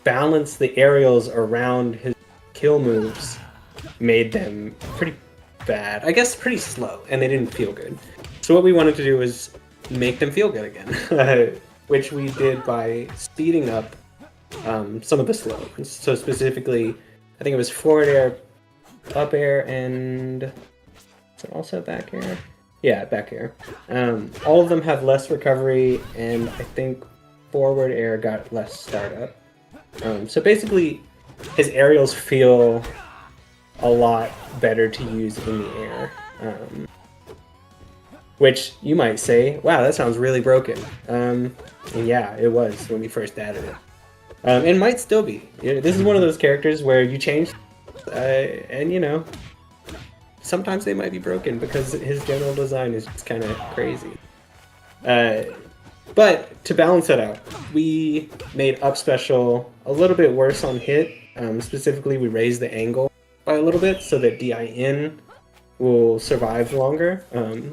balance the aerials around his kill moves made them pretty bad. I guess pretty slow, and they didn't feel good. So what we wanted to do was make them feel good again, which we did by speeding up some of the slow ones. So specifically, I think it was forward air, up air, and is it also back air? Yeah, back air. All of them have less recovery, and I think forward air got less startup. So basically, his aerials feel a lot better to use in the air. which you might say, wow, that sounds really broken. And yeah, it was when we first added it. It might still be. This is one of those characters where you change, and you know, sometimes they might be broken because his general design is just kind of crazy. But to balance it out, we made up special a little bit worse on hit. Specifically, we raised the angle by a little bit so that DI in will survive longer.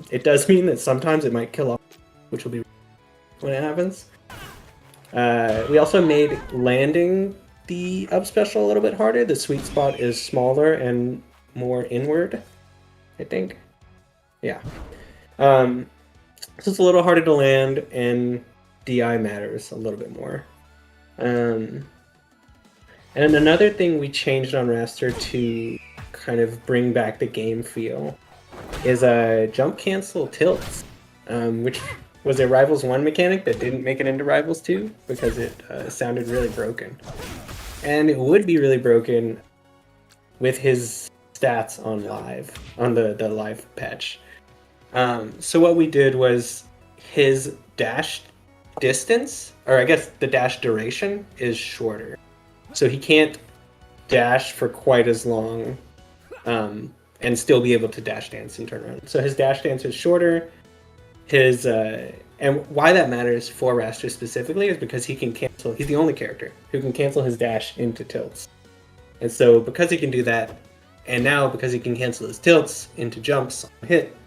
It does mean that sometimes it might kill off, which will be when it happens. We also made landing the up special a little bit harder. The sweet spot is smaller and more inward, I think. Yeah. So it's a little harder to land, and DI matters a little bit more. And another thing we changed on Wrastor to kind of bring back the game feel is jump cancel tilts, which was a Rivals 1 mechanic that didn't make it into Rivals 2 because it sounded really broken. And it would be really broken with his stats on the live patch. So what we did was his dash distance, or I guess the dash duration, is shorter. So he can't dash for quite as long and still be able to dash dance and turn around. So his dash dance is shorter. His and why that matters for Wrastor specifically is because he can cancel. He's the only character who can cancel his dash into tilts. And so because he can do that, and now because he can cancel his tilts into jumps on hit,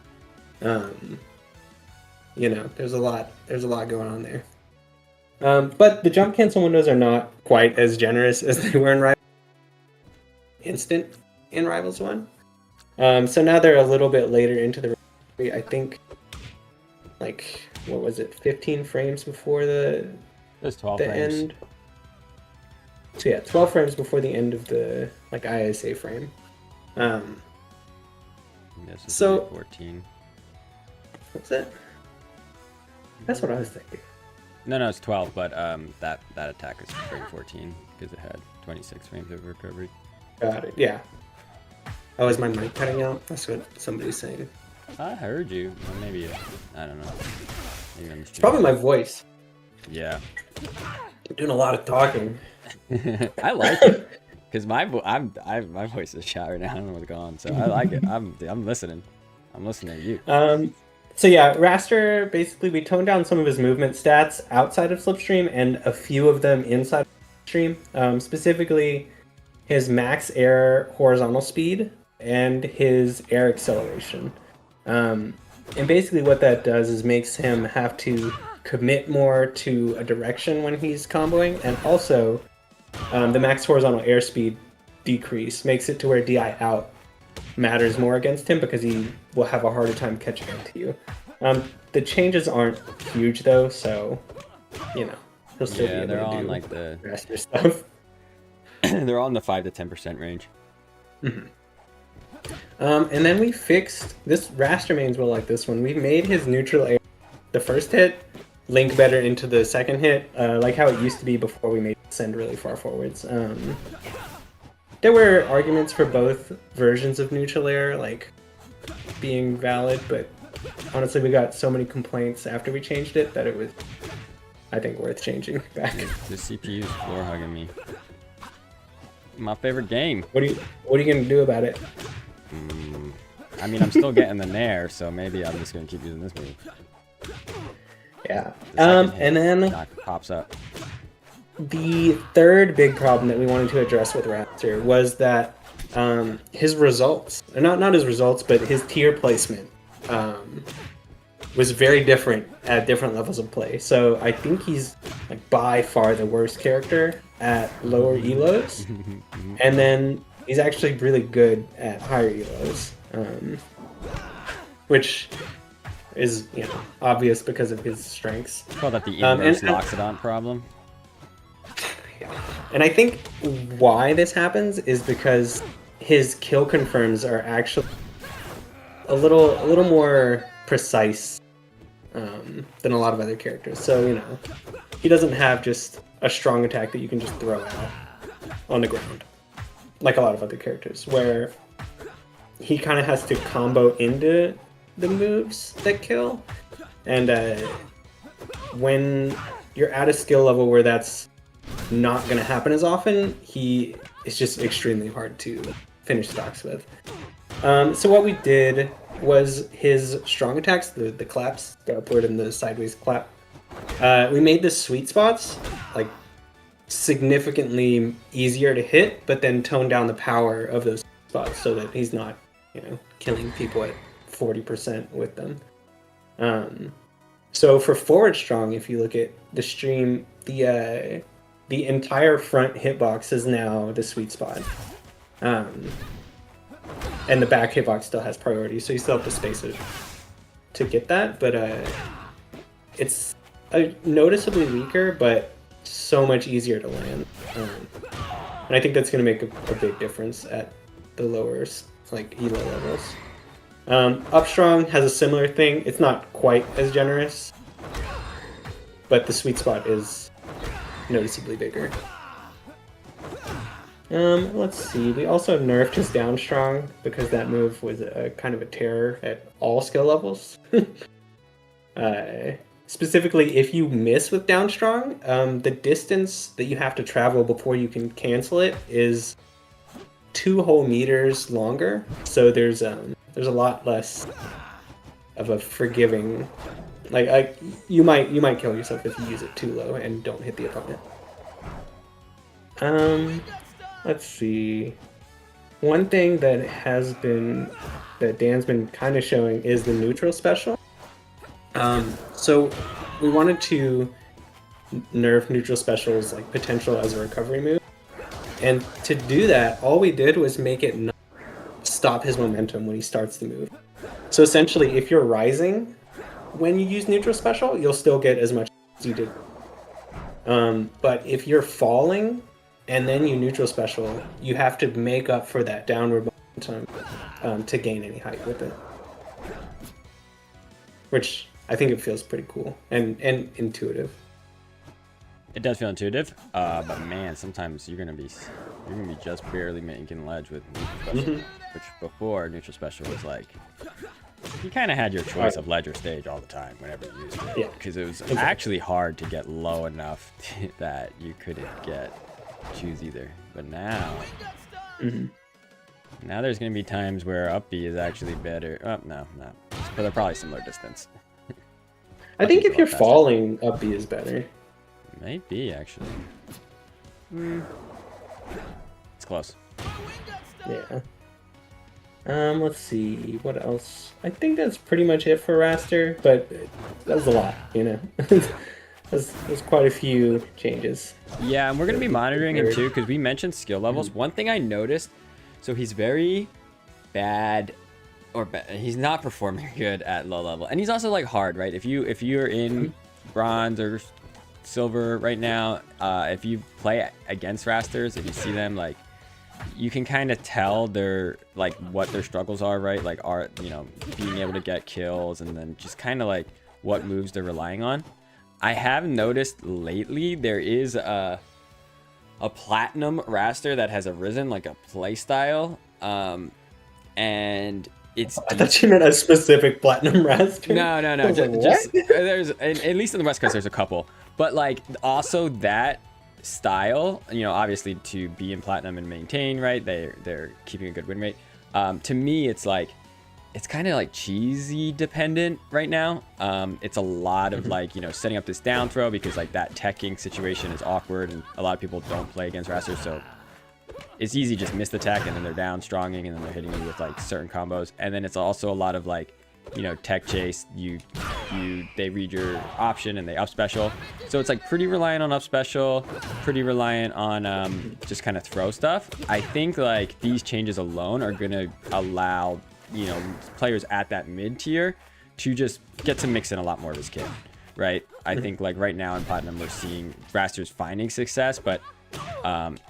you know, there's a lot going on there. But the jump cancel windows are not quite as generous as they were in Rivals. Instant in Rivals 1. So now they're a little bit later into the, I think, like, what was it, 15 frames before the 12 frames. end? So yeah, 12 frames before the end of the, like, ISA frame. This is So 14. What's that? That's what I was thinking. No, it's 12, but that attack is frame 14 because it had 26 frames of recovery. Got it, yeah. Oh, is my mic cutting out? That's what somebody's saying. I heard you. Well, maybe, I don't know. Maybe on the It's stream. probably my voice. Yeah. I'm doing a lot of talking. I like it because my voice is shot right now. I don't know what's going on, so I like it. I'm listening. I'm listening to you. So yeah, Wrastor, basically we toned down some of his movement stats outside of Slipstream and a few of them inside of Slipstream. Specifically, his max air horizontal speed and his air acceleration. And basically what that does is makes him have to commit more to a direction when he's comboing, and also the max horizontal airspeed decrease makes it to where DI out matters more against him because he will have a harder time catching up to you. The changes aren't huge though, so you know he'll still be able they're to on do like the Wrastor stuff. they're on the 5 to 10% range. Mm-hmm. And then we fixed this. Wrastor mains will like this one. We made his neutral air, the first hit, link better into the second hit, like how it used to be before we made it send really far forwards. There were arguments for both versions of neutral air, like being valid, but honestly, we got so many complaints after we changed it that it was, I think, worth changing back. The CPU's floor hugging me. My favorite game. What are you gonna do about it? I mean, I'm still getting the Nair, so maybe I'm just gonna keep using this move. Yeah. The second hit And then knock pops up. the third big problem that we wanted to address with Wrastor was that his results, or not his results, but his tier placement was very different at different levels of play. So I think he's like by far the worst character at lower elos, and then he's actually really good at higher elos, which is, you know, obvious because of his strengths. Call that the inverse Loxodon problem. And I think why this happens is because his kill confirms are actually a little more precise than a lot of other characters. So, you know, he doesn't have just a strong attack that you can just throw out on the ground, like a lot of other characters, where he kind of has to combo into the moves that kill, and when you're at a skill level where that's not going to happen as often, it's just extremely hard to finish stocks with. So what we did was his strong attacks, the claps, the upward and the sideways clap. We made the sweet spots like significantly easier to hit, but then tone down the power of those spots so that he's not, killing people at 40% with them. So for forward strong, if you look at the stream, the entire front hitbox is now the sweet spot. And the back hitbox still has priority, so you still have the spaces to get that, but it's noticeably weaker, but so much easier to land. And I think that's going to make a big difference at the lower, like, elo levels. Up strong has a similar thing. It's not quite as generous, but the sweet spot is noticeably bigger. Let's see. We also nerfed his down strong because that move was kind of a terror at all skill levels. Specifically, if you miss with down strong, the distance that you have to travel before you can cancel it is 2 whole meters longer. So there's a lot less of a forgiving. Like you might kill yourself if you use it too low and don't hit the opponent. Let's see. One thing that Dan's been kind of showing is the neutral special. So we wanted to nerf neutral specials like potential as a recovery move. And to do that, all we did was make it not stop his momentum when he starts the move. So essentially, if you're rising when you use neutral special, you'll still get as much as you did. But if you're falling and then you neutral special, you have to make up for that downward momentum to gain any height with it. Which I think it feels pretty cool and intuitive. It does feel intuitive, but man, sometimes you're gonna be just barely making ledge with neutral special, which before neutral special was like you kind of had your choice of ledge or stage all the time whenever you used it, because it was actually hard to get low enough that you couldn't choose either. But now, now there's gonna be times where up B is actually better. Oh no, but they're probably similar distance. I think if you're falling, up B is better. Might be, actually. It's close. Yeah. Let's see, what else? I think that's pretty much it for Wrastor, but that was a lot, There's quite a few changes. Yeah, and we're going to be monitoring him too, because we mentioned skill levels. One thing I noticed, so he's very bad, he's not performing good at low level. And he's also like hard, right? If you're in bronze or silver right now, if you play against Wrastors, if you see them, like, you can kind of tell their like what their struggles are, right? Like being able to get kills, and then just kind of like what moves they're relying on. I have noticed lately there is a platinum Wrastor that has arisen, like a play style, and it's I thought you meant a specific platinum Wrastor. No. Just there's at least in the West Coast there's a couple, but like also that style, obviously to be in platinum and maintain, right? They're keeping a good win rate. To me, it's like it's kind of like cheesy dependent right now. It's a lot of like setting up this down throw, because like that teching situation is awkward, and a lot of people don't play against Wrastors, so it's easy just miss the tech, and then they're down stronging, and then they're hitting you with like certain combos. And then it's also a lot of like tech chase, they read your option and they up special, so it's like pretty reliant on up special, pretty reliant on just kind of throw stuff. I think like these changes alone are gonna allow players at that mid tier to just get to mix in a lot more of his kit, right? I think like right now in platinum we're seeing Wrastors finding success, but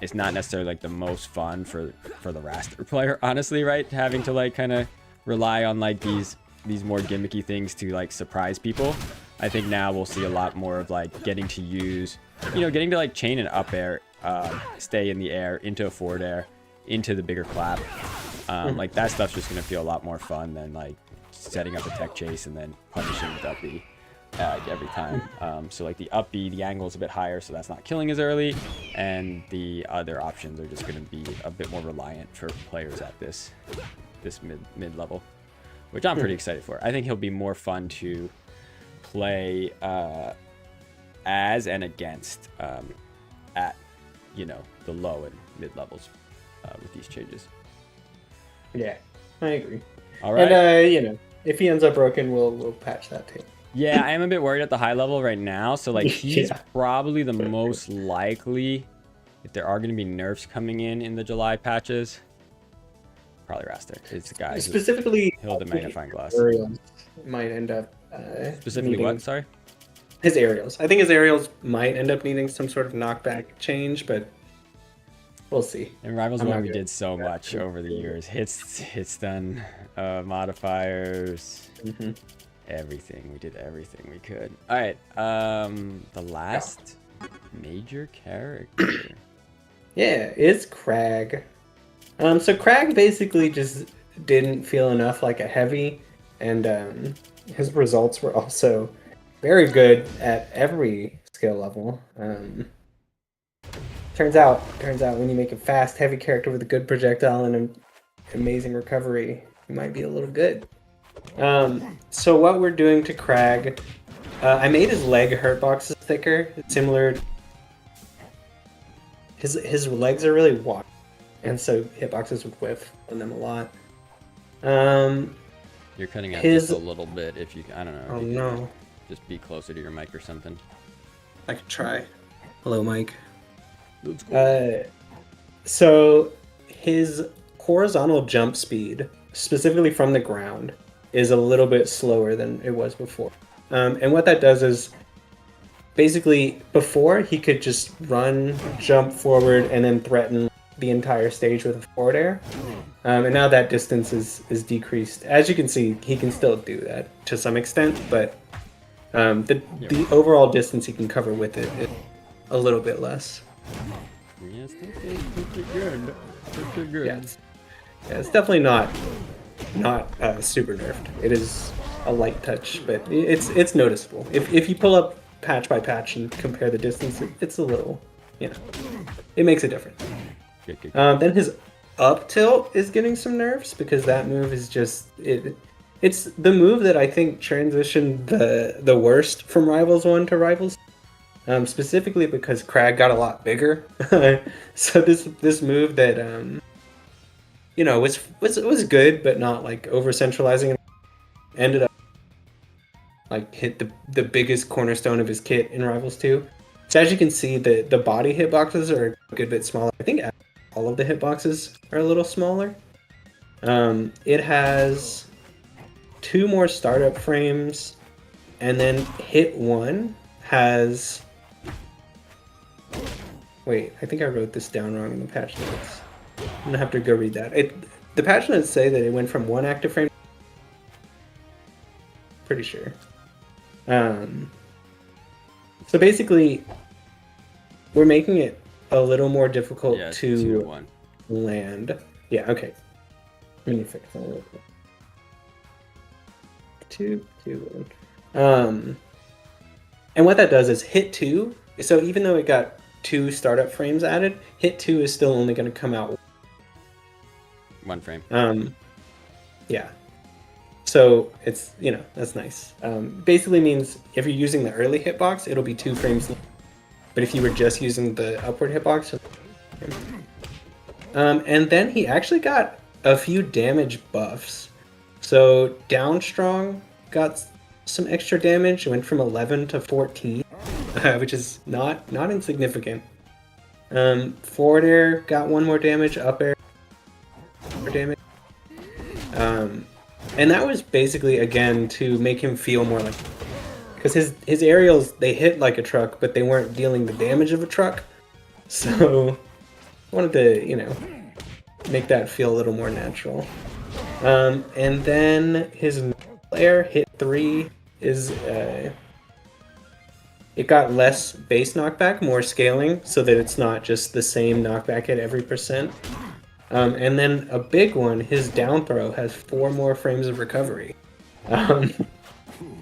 it's not necessarily like the most fun for the Wrastor player, honestly, right? Having to like kind of rely on like these more gimmicky things to like surprise people. I think now we'll see a lot more of like getting to use, getting to like chain an up air, stay in the air, into a forward air, into the bigger clap. Like that stuff's just gonna feel a lot more fun than like setting up a tech chase and then punishing with up B every time. So like the up B, the angle is a bit higher, so that's not killing as early, and the other options are just going to be a bit more reliant for players at this mid level, which I'm pretty excited for. I think he'll be more fun to play as and against at the low and mid levels with these changes. Yeah, I agree. All right. And if he ends up broken, we'll patch that too. Yeah, I am a bit worried at the high level right now. So like he's probably the most likely, if there are going to be nerfs coming in the July patches. Probably Wrastor. It's the guy specifically he'll the magnifying glass. Aerials might end up Specifically what? Sorry. His aerials. I think his aerials might end up needing some sort of knockback change, but we'll see. In Rivals 1, we did so much over the years. Hit stun, modifiers, everything. We did everything we could. All right. The last major character. Yeah, is Kragg. So Kragg basically just didn't feel enough like a heavy, and his results were also very good at every skill level. Turns out when you make a fast, heavy character with a good projectile and an amazing recovery, you might be a little good. So what we're doing to Kragg, I made his leg hurt boxes thicker, similar. His legs are really wide, and so hitboxes would whiff on them a lot. You're cutting out just a little bit. If you, I don't know. Oh no! Just be closer to your mic or something. I could try. Hello, Mike. Let's go. So his horizontal jump speed, specifically from the ground, is a little bit slower than it was before. And what that does is, basically, before he could just run, jump forward, and then threaten the entire stage with a forward air. And now that distance is decreased. As you can see, he can still do that to some extent, but the overall distance he can cover with it is a little bit less. Yes, that's pretty good. Pretty good. Yeah, it's definitely not super nerfed. It is a light touch, but it's noticeable. If you pull up patch by patch and compare the distance, it's a little, it makes a difference. Good. Then his up tilt is getting some nerfs because that move is just it's the move that I think transitioned the worst from Rivals 1 to Rivals. Specifically because Kragg got a lot bigger. So this move that was good but not like over centralizing, ended up like hit the biggest cornerstone of his kit in Rivals 2. So as you can see, the body hitboxes are a good bit smaller. I think all of the hitboxes are a little smaller. It has 2 more startup frames, and then hit 1 has... Wait, I think I wrote this down wrong in the patch notes. I'm gonna have to go read that. The patch notes say that it went from 1 active frame. Pretty sure. So basically, we're making it a little more difficult to land. Yeah, okay. Let me fix that real quick. 2, 1. And what that does is hit 2. So even though it got 2 startup frames added, hit 2 is still only going to come out 1 frame. Yeah. So it's, that's nice. Basically means if you're using the early hitbox, it'll be 2 frames. But if you were just using the upward hitbox, and then he actually got a few damage buffs. So down strong got some extra damage. It went from 11 to 14, which is not insignificant. Forward air got 1 more damage. Up air more damage. And that was basically again to make him feel more like, because his aerials, they hit like a truck, but they weren't dealing the damage of a truck. So I wanted to make that feel a little more natural. And then his air hit 3 is it got less base knockback, more scaling, so that it's not just the same knockback at every percent. And then a big one, his down throw has 4 more frames of recovery. Um,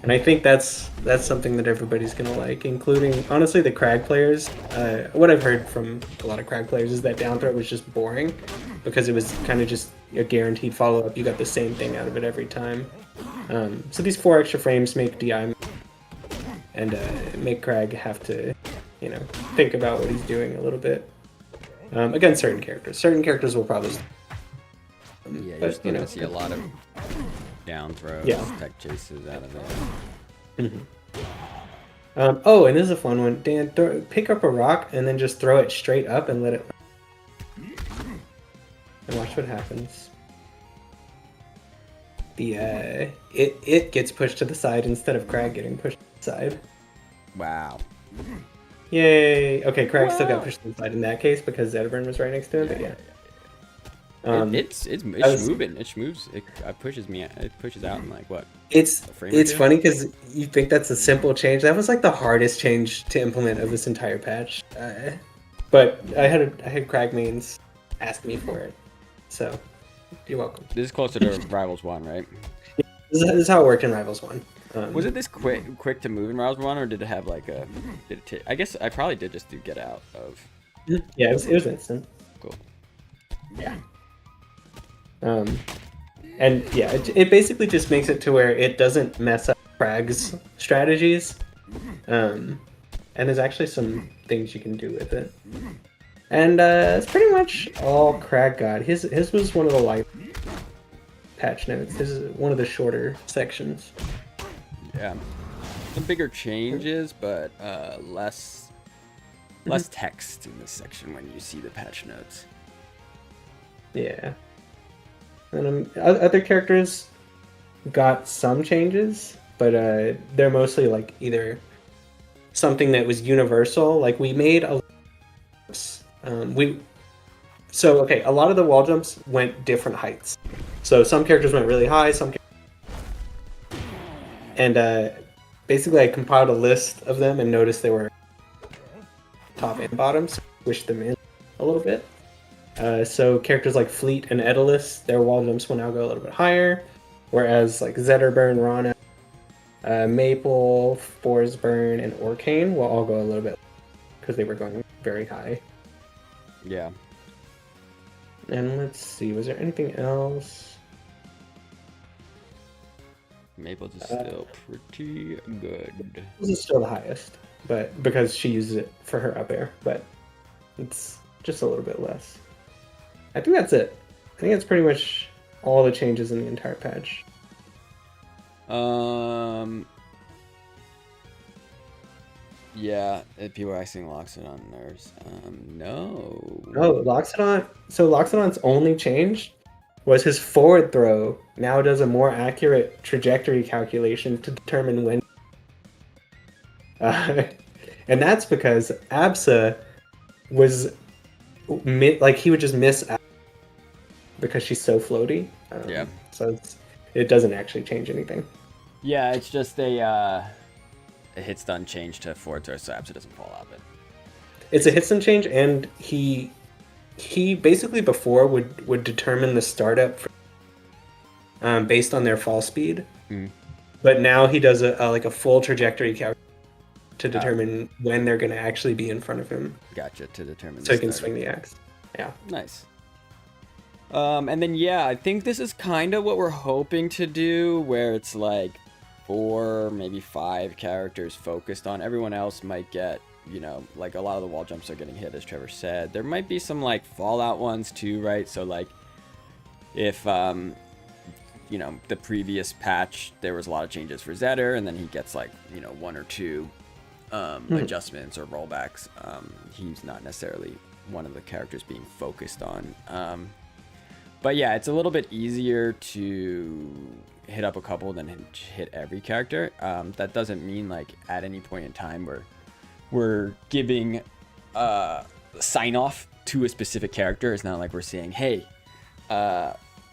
and I think that's something that everybody's gonna like, including honestly the Kragg players. What I've heard from a lot of Kragg players is that down throw was just boring because it was kind of just a guaranteed follow up. You got the same thing out of it every time. So these 4 extra frames make DI and make Kragg have to, think about what he's doing a little bit. Against certain characters. Certain characters will probably. Yeah, you're still gonna see a lot of down throws, tech chases out of it. Oh, and this is a fun one. Dan, pick up a rock and then just throw it straight up and let it. And watch what happens. It gets pushed to the side instead of Kragg getting pushed to the side. Wow. Yay! Okay, Kragg still got pushed to the side in that case because Zetterburn was right next to him, but yeah. It's moving. It moves. It pushes me. It pushes out in like what? It's funny because you think that's a simple change. That was like the hardest change to implement of this entire patch. But I had Kragg mains ask me for it, so you're welcome. This is closer to Rivals 1, right? This is how it worked in Rivals 1. Was it this quick to move in Rivals 1, or did it have like a? I guess I probably did just do get out of. Yeah, it was instant. Cool. Yeah. And yeah, it basically just makes it to where it doesn't mess up Kragg's strategies. And there's actually some things you can do with it. And it's pretty much all Kragg got. His was one of the light patch notes. This is one of the shorter sections. Yeah. Some bigger changes, but less text in this section when you see the patch notes. Yeah. And other characters got some changes, but they're mostly like either something that was universal. Like we made a a lot of the wall jumps went different heights. So some characters went really high, and basically I compiled a list of them and noticed they were top and bottom, so I squished them in a little bit. So characters like Fleet and Edalus, their wall jumps will now go a little bit higher, whereas like Zetterburn, Ranno, Maple, Forsburn, and Orcane will all go a little bit because they were going very high. Yeah. And let's see, was there anything else? Maple's is still pretty good. This is still the highest, but because she uses it for her up air, but it's just a little bit less. I think that's it. I think that's pretty much all the changes in the entire patch. Yeah, people are asking Loxodon nerfs. No. Oh, Loxodon. So Loxodon's only change was his forward throw now does a more accurate trajectory calculation to determine when. And that's because Absa was he would just miss because she's so floaty. Yeah. So it doesn't actually change anything. Yeah, it's just a hit stun change to forward throw, so Absa doesn't fall out of it. It's a hit stun change, and he basically before would determine the startup based on their fall speed, but now he does a full trajectory calculation to determine when they're going to actually be in front of him. Gotcha, to determine. So he can swing the axe. Yeah. Nice. And then yeah, I think this is kind of what we're hoping to do, where it's like 4, maybe 5 characters focused on. Everyone else might get, like a lot of the wall jumps are getting hit, as Trevor said. There might be some like Fallout ones too, right? So like if the previous patch there was a lot of changes for Zetter, and then he gets like 1 or 2 adjustments or rollbacks. He's not necessarily one of the characters being focused on. But yeah, it's a little bit easier to hit up a couple than hit every character. That doesn't mean like at any point in time we're giving sign off to a specific character. It's not like we're saying, hey,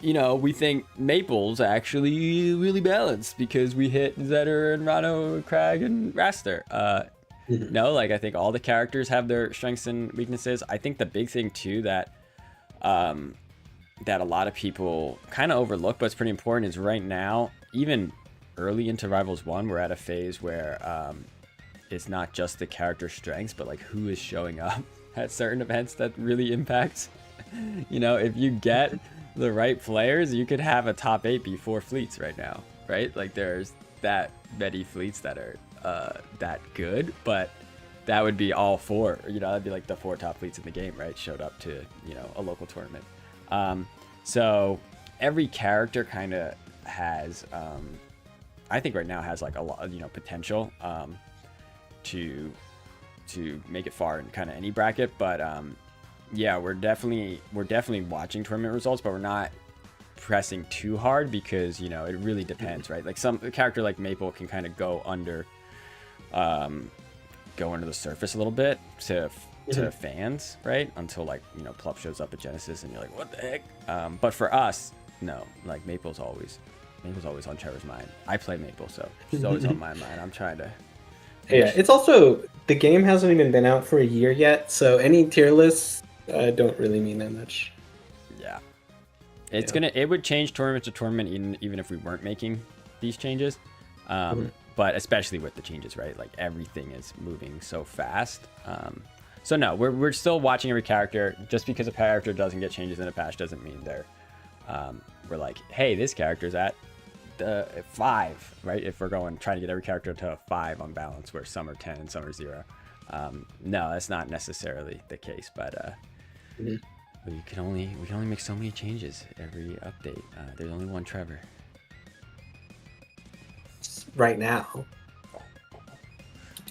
we think Maple's actually really balanced because we hit Zetter and Ranno, Kragg, and Wrastor. No, like I think all the characters have their strengths and weaknesses. I think the big thing too that a lot of people kind of overlook, but it's pretty important, is right now, even early into Rivals 1, we're at a phase where it's not just the character strengths, but like who is showing up at certain events that really impacts. If you get the right players, you could have a top 8 be 4 fleets right now, right? Like there's that many fleets that are that good, but that would be all 4. That'd be like the 4 top fleets in the game, right? Showed up to a local tournament. So every character kind of has, I think right now has like a lot, potential to make it far in kind of any bracket. But yeah, we're definitely watching tournament results, but we're not pressing too hard because it really depends, right? Like a character like Maple can kind of go under the surface a little bit to fans, right? Until like Plup shows up at Genesis and you're like, what the heck? But for us, no, like Maple's always on Trevor's mind. I play Maple, so she's always on my mind. I'm trying to. Yeah, it's also the game hasn't even been out for a year yet, so any tier lists don't really mean that much. Yeah, it would change tournament to tournament even if we weren't making these changes. But especially with the changes, right? Like everything is moving so fast. So no, we're still watching every character. Just because a character doesn't get changes in a patch doesn't mean we're like, hey, this character's at the 5, right? If we're trying to get every character to a 5 on balance, where some are 10 and some are 0. No, that's not necessarily the case, but we can only make so many changes every update. There's only one Trevor. Right now.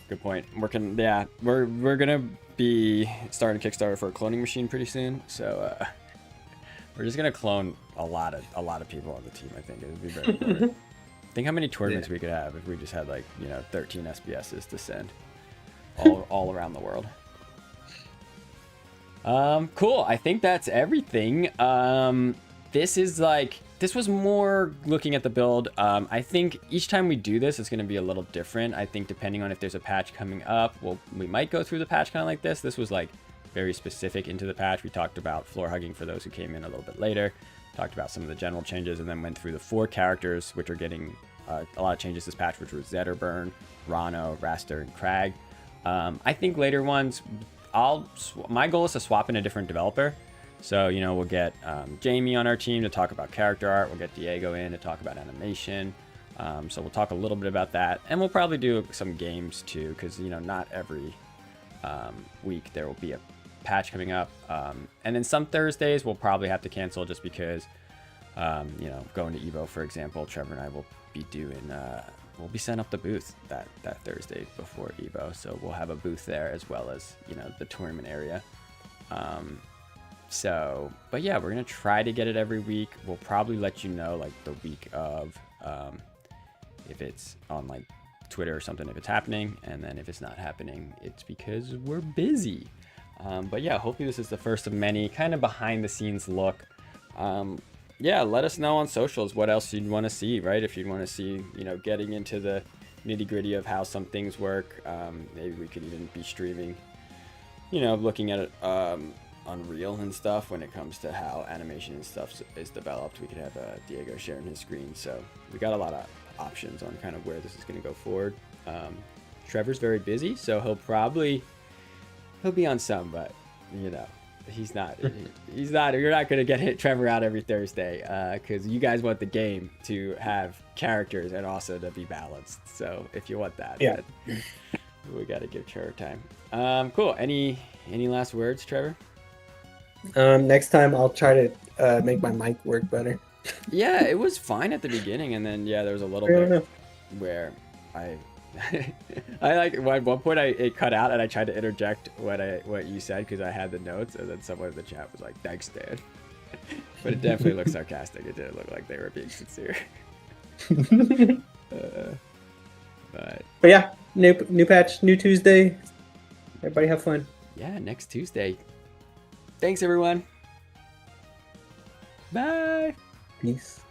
Good point. We're gonna be starting a Kickstarter for a cloning machine pretty soon, so we're just gonna clone a lot of people on the team. I think it would be very important. Think how many tournaments we could have if we just had 13 SBSs to send all around the world. Cool. I think that's everything. This was more looking at the build. I think each time we do this, it's going to be a little different. I think depending on if there's a patch coming up, we might go through the patch kind of like this. This was very specific into the patch. We talked about floor hugging for those who came in a little bit later. Talked about some of the general changes and then went through the 4 characters, which are getting a lot of changes this patch, which were Zetterburn, Ranno, Wrastor, and Kragg. I think later ones, my goal is to swap in a different developer. So, we'll get Jamie on our team to talk about character art. We'll get Diego in to talk about animation. So we'll talk a little bit about that. And we'll probably do some games too, because, not every week there will be a patch coming up. And then some Thursdays we'll probably have to cancel just because, going to Evo, for example, Trevor and I will be doing, we'll be setting up the booth that Thursday before Evo. So we'll have a booth there as well as, the tournament area. But yeah, we're going to try to get it every week. We'll probably let you know the week of, if it's on Twitter or something, if it's happening. And then if it's not happening, it's because we're busy. But yeah, hopefully this is the first of many kind of behind the scenes look. Yeah, let us know on socials what else you'd want to see, right? If you'd want to see, getting into the nitty gritty of how some things work. Maybe we could even be streaming, looking at it, Unreal and stuff when it comes to how animation and stuff is developed. We could have Diego sharing his screen, so we got a lot of options on kind of where this is going to go forward. Trevor's very busy, so he'll be on some, but he's not you're not going to get Trevor out every Thursday because you guys want the game to have characters and also to be balanced. So if you want that, we got to give Trevor time. Cool. Any last words, Trevor? Next time I'll try to make my mic work better. Yeah, it was fine at the beginning, and then there was a little bit where I at one point it cut out, and I tried to interject what you said because I had the notes, and then someone in the chat was like, "Thanks, Dan," but it definitely looked sarcastic. It didn't look like they were being sincere. But yeah, new patch, new Tuesday. Everybody have fun. Yeah, next Tuesday. Thanks, everyone. Bye. Peace.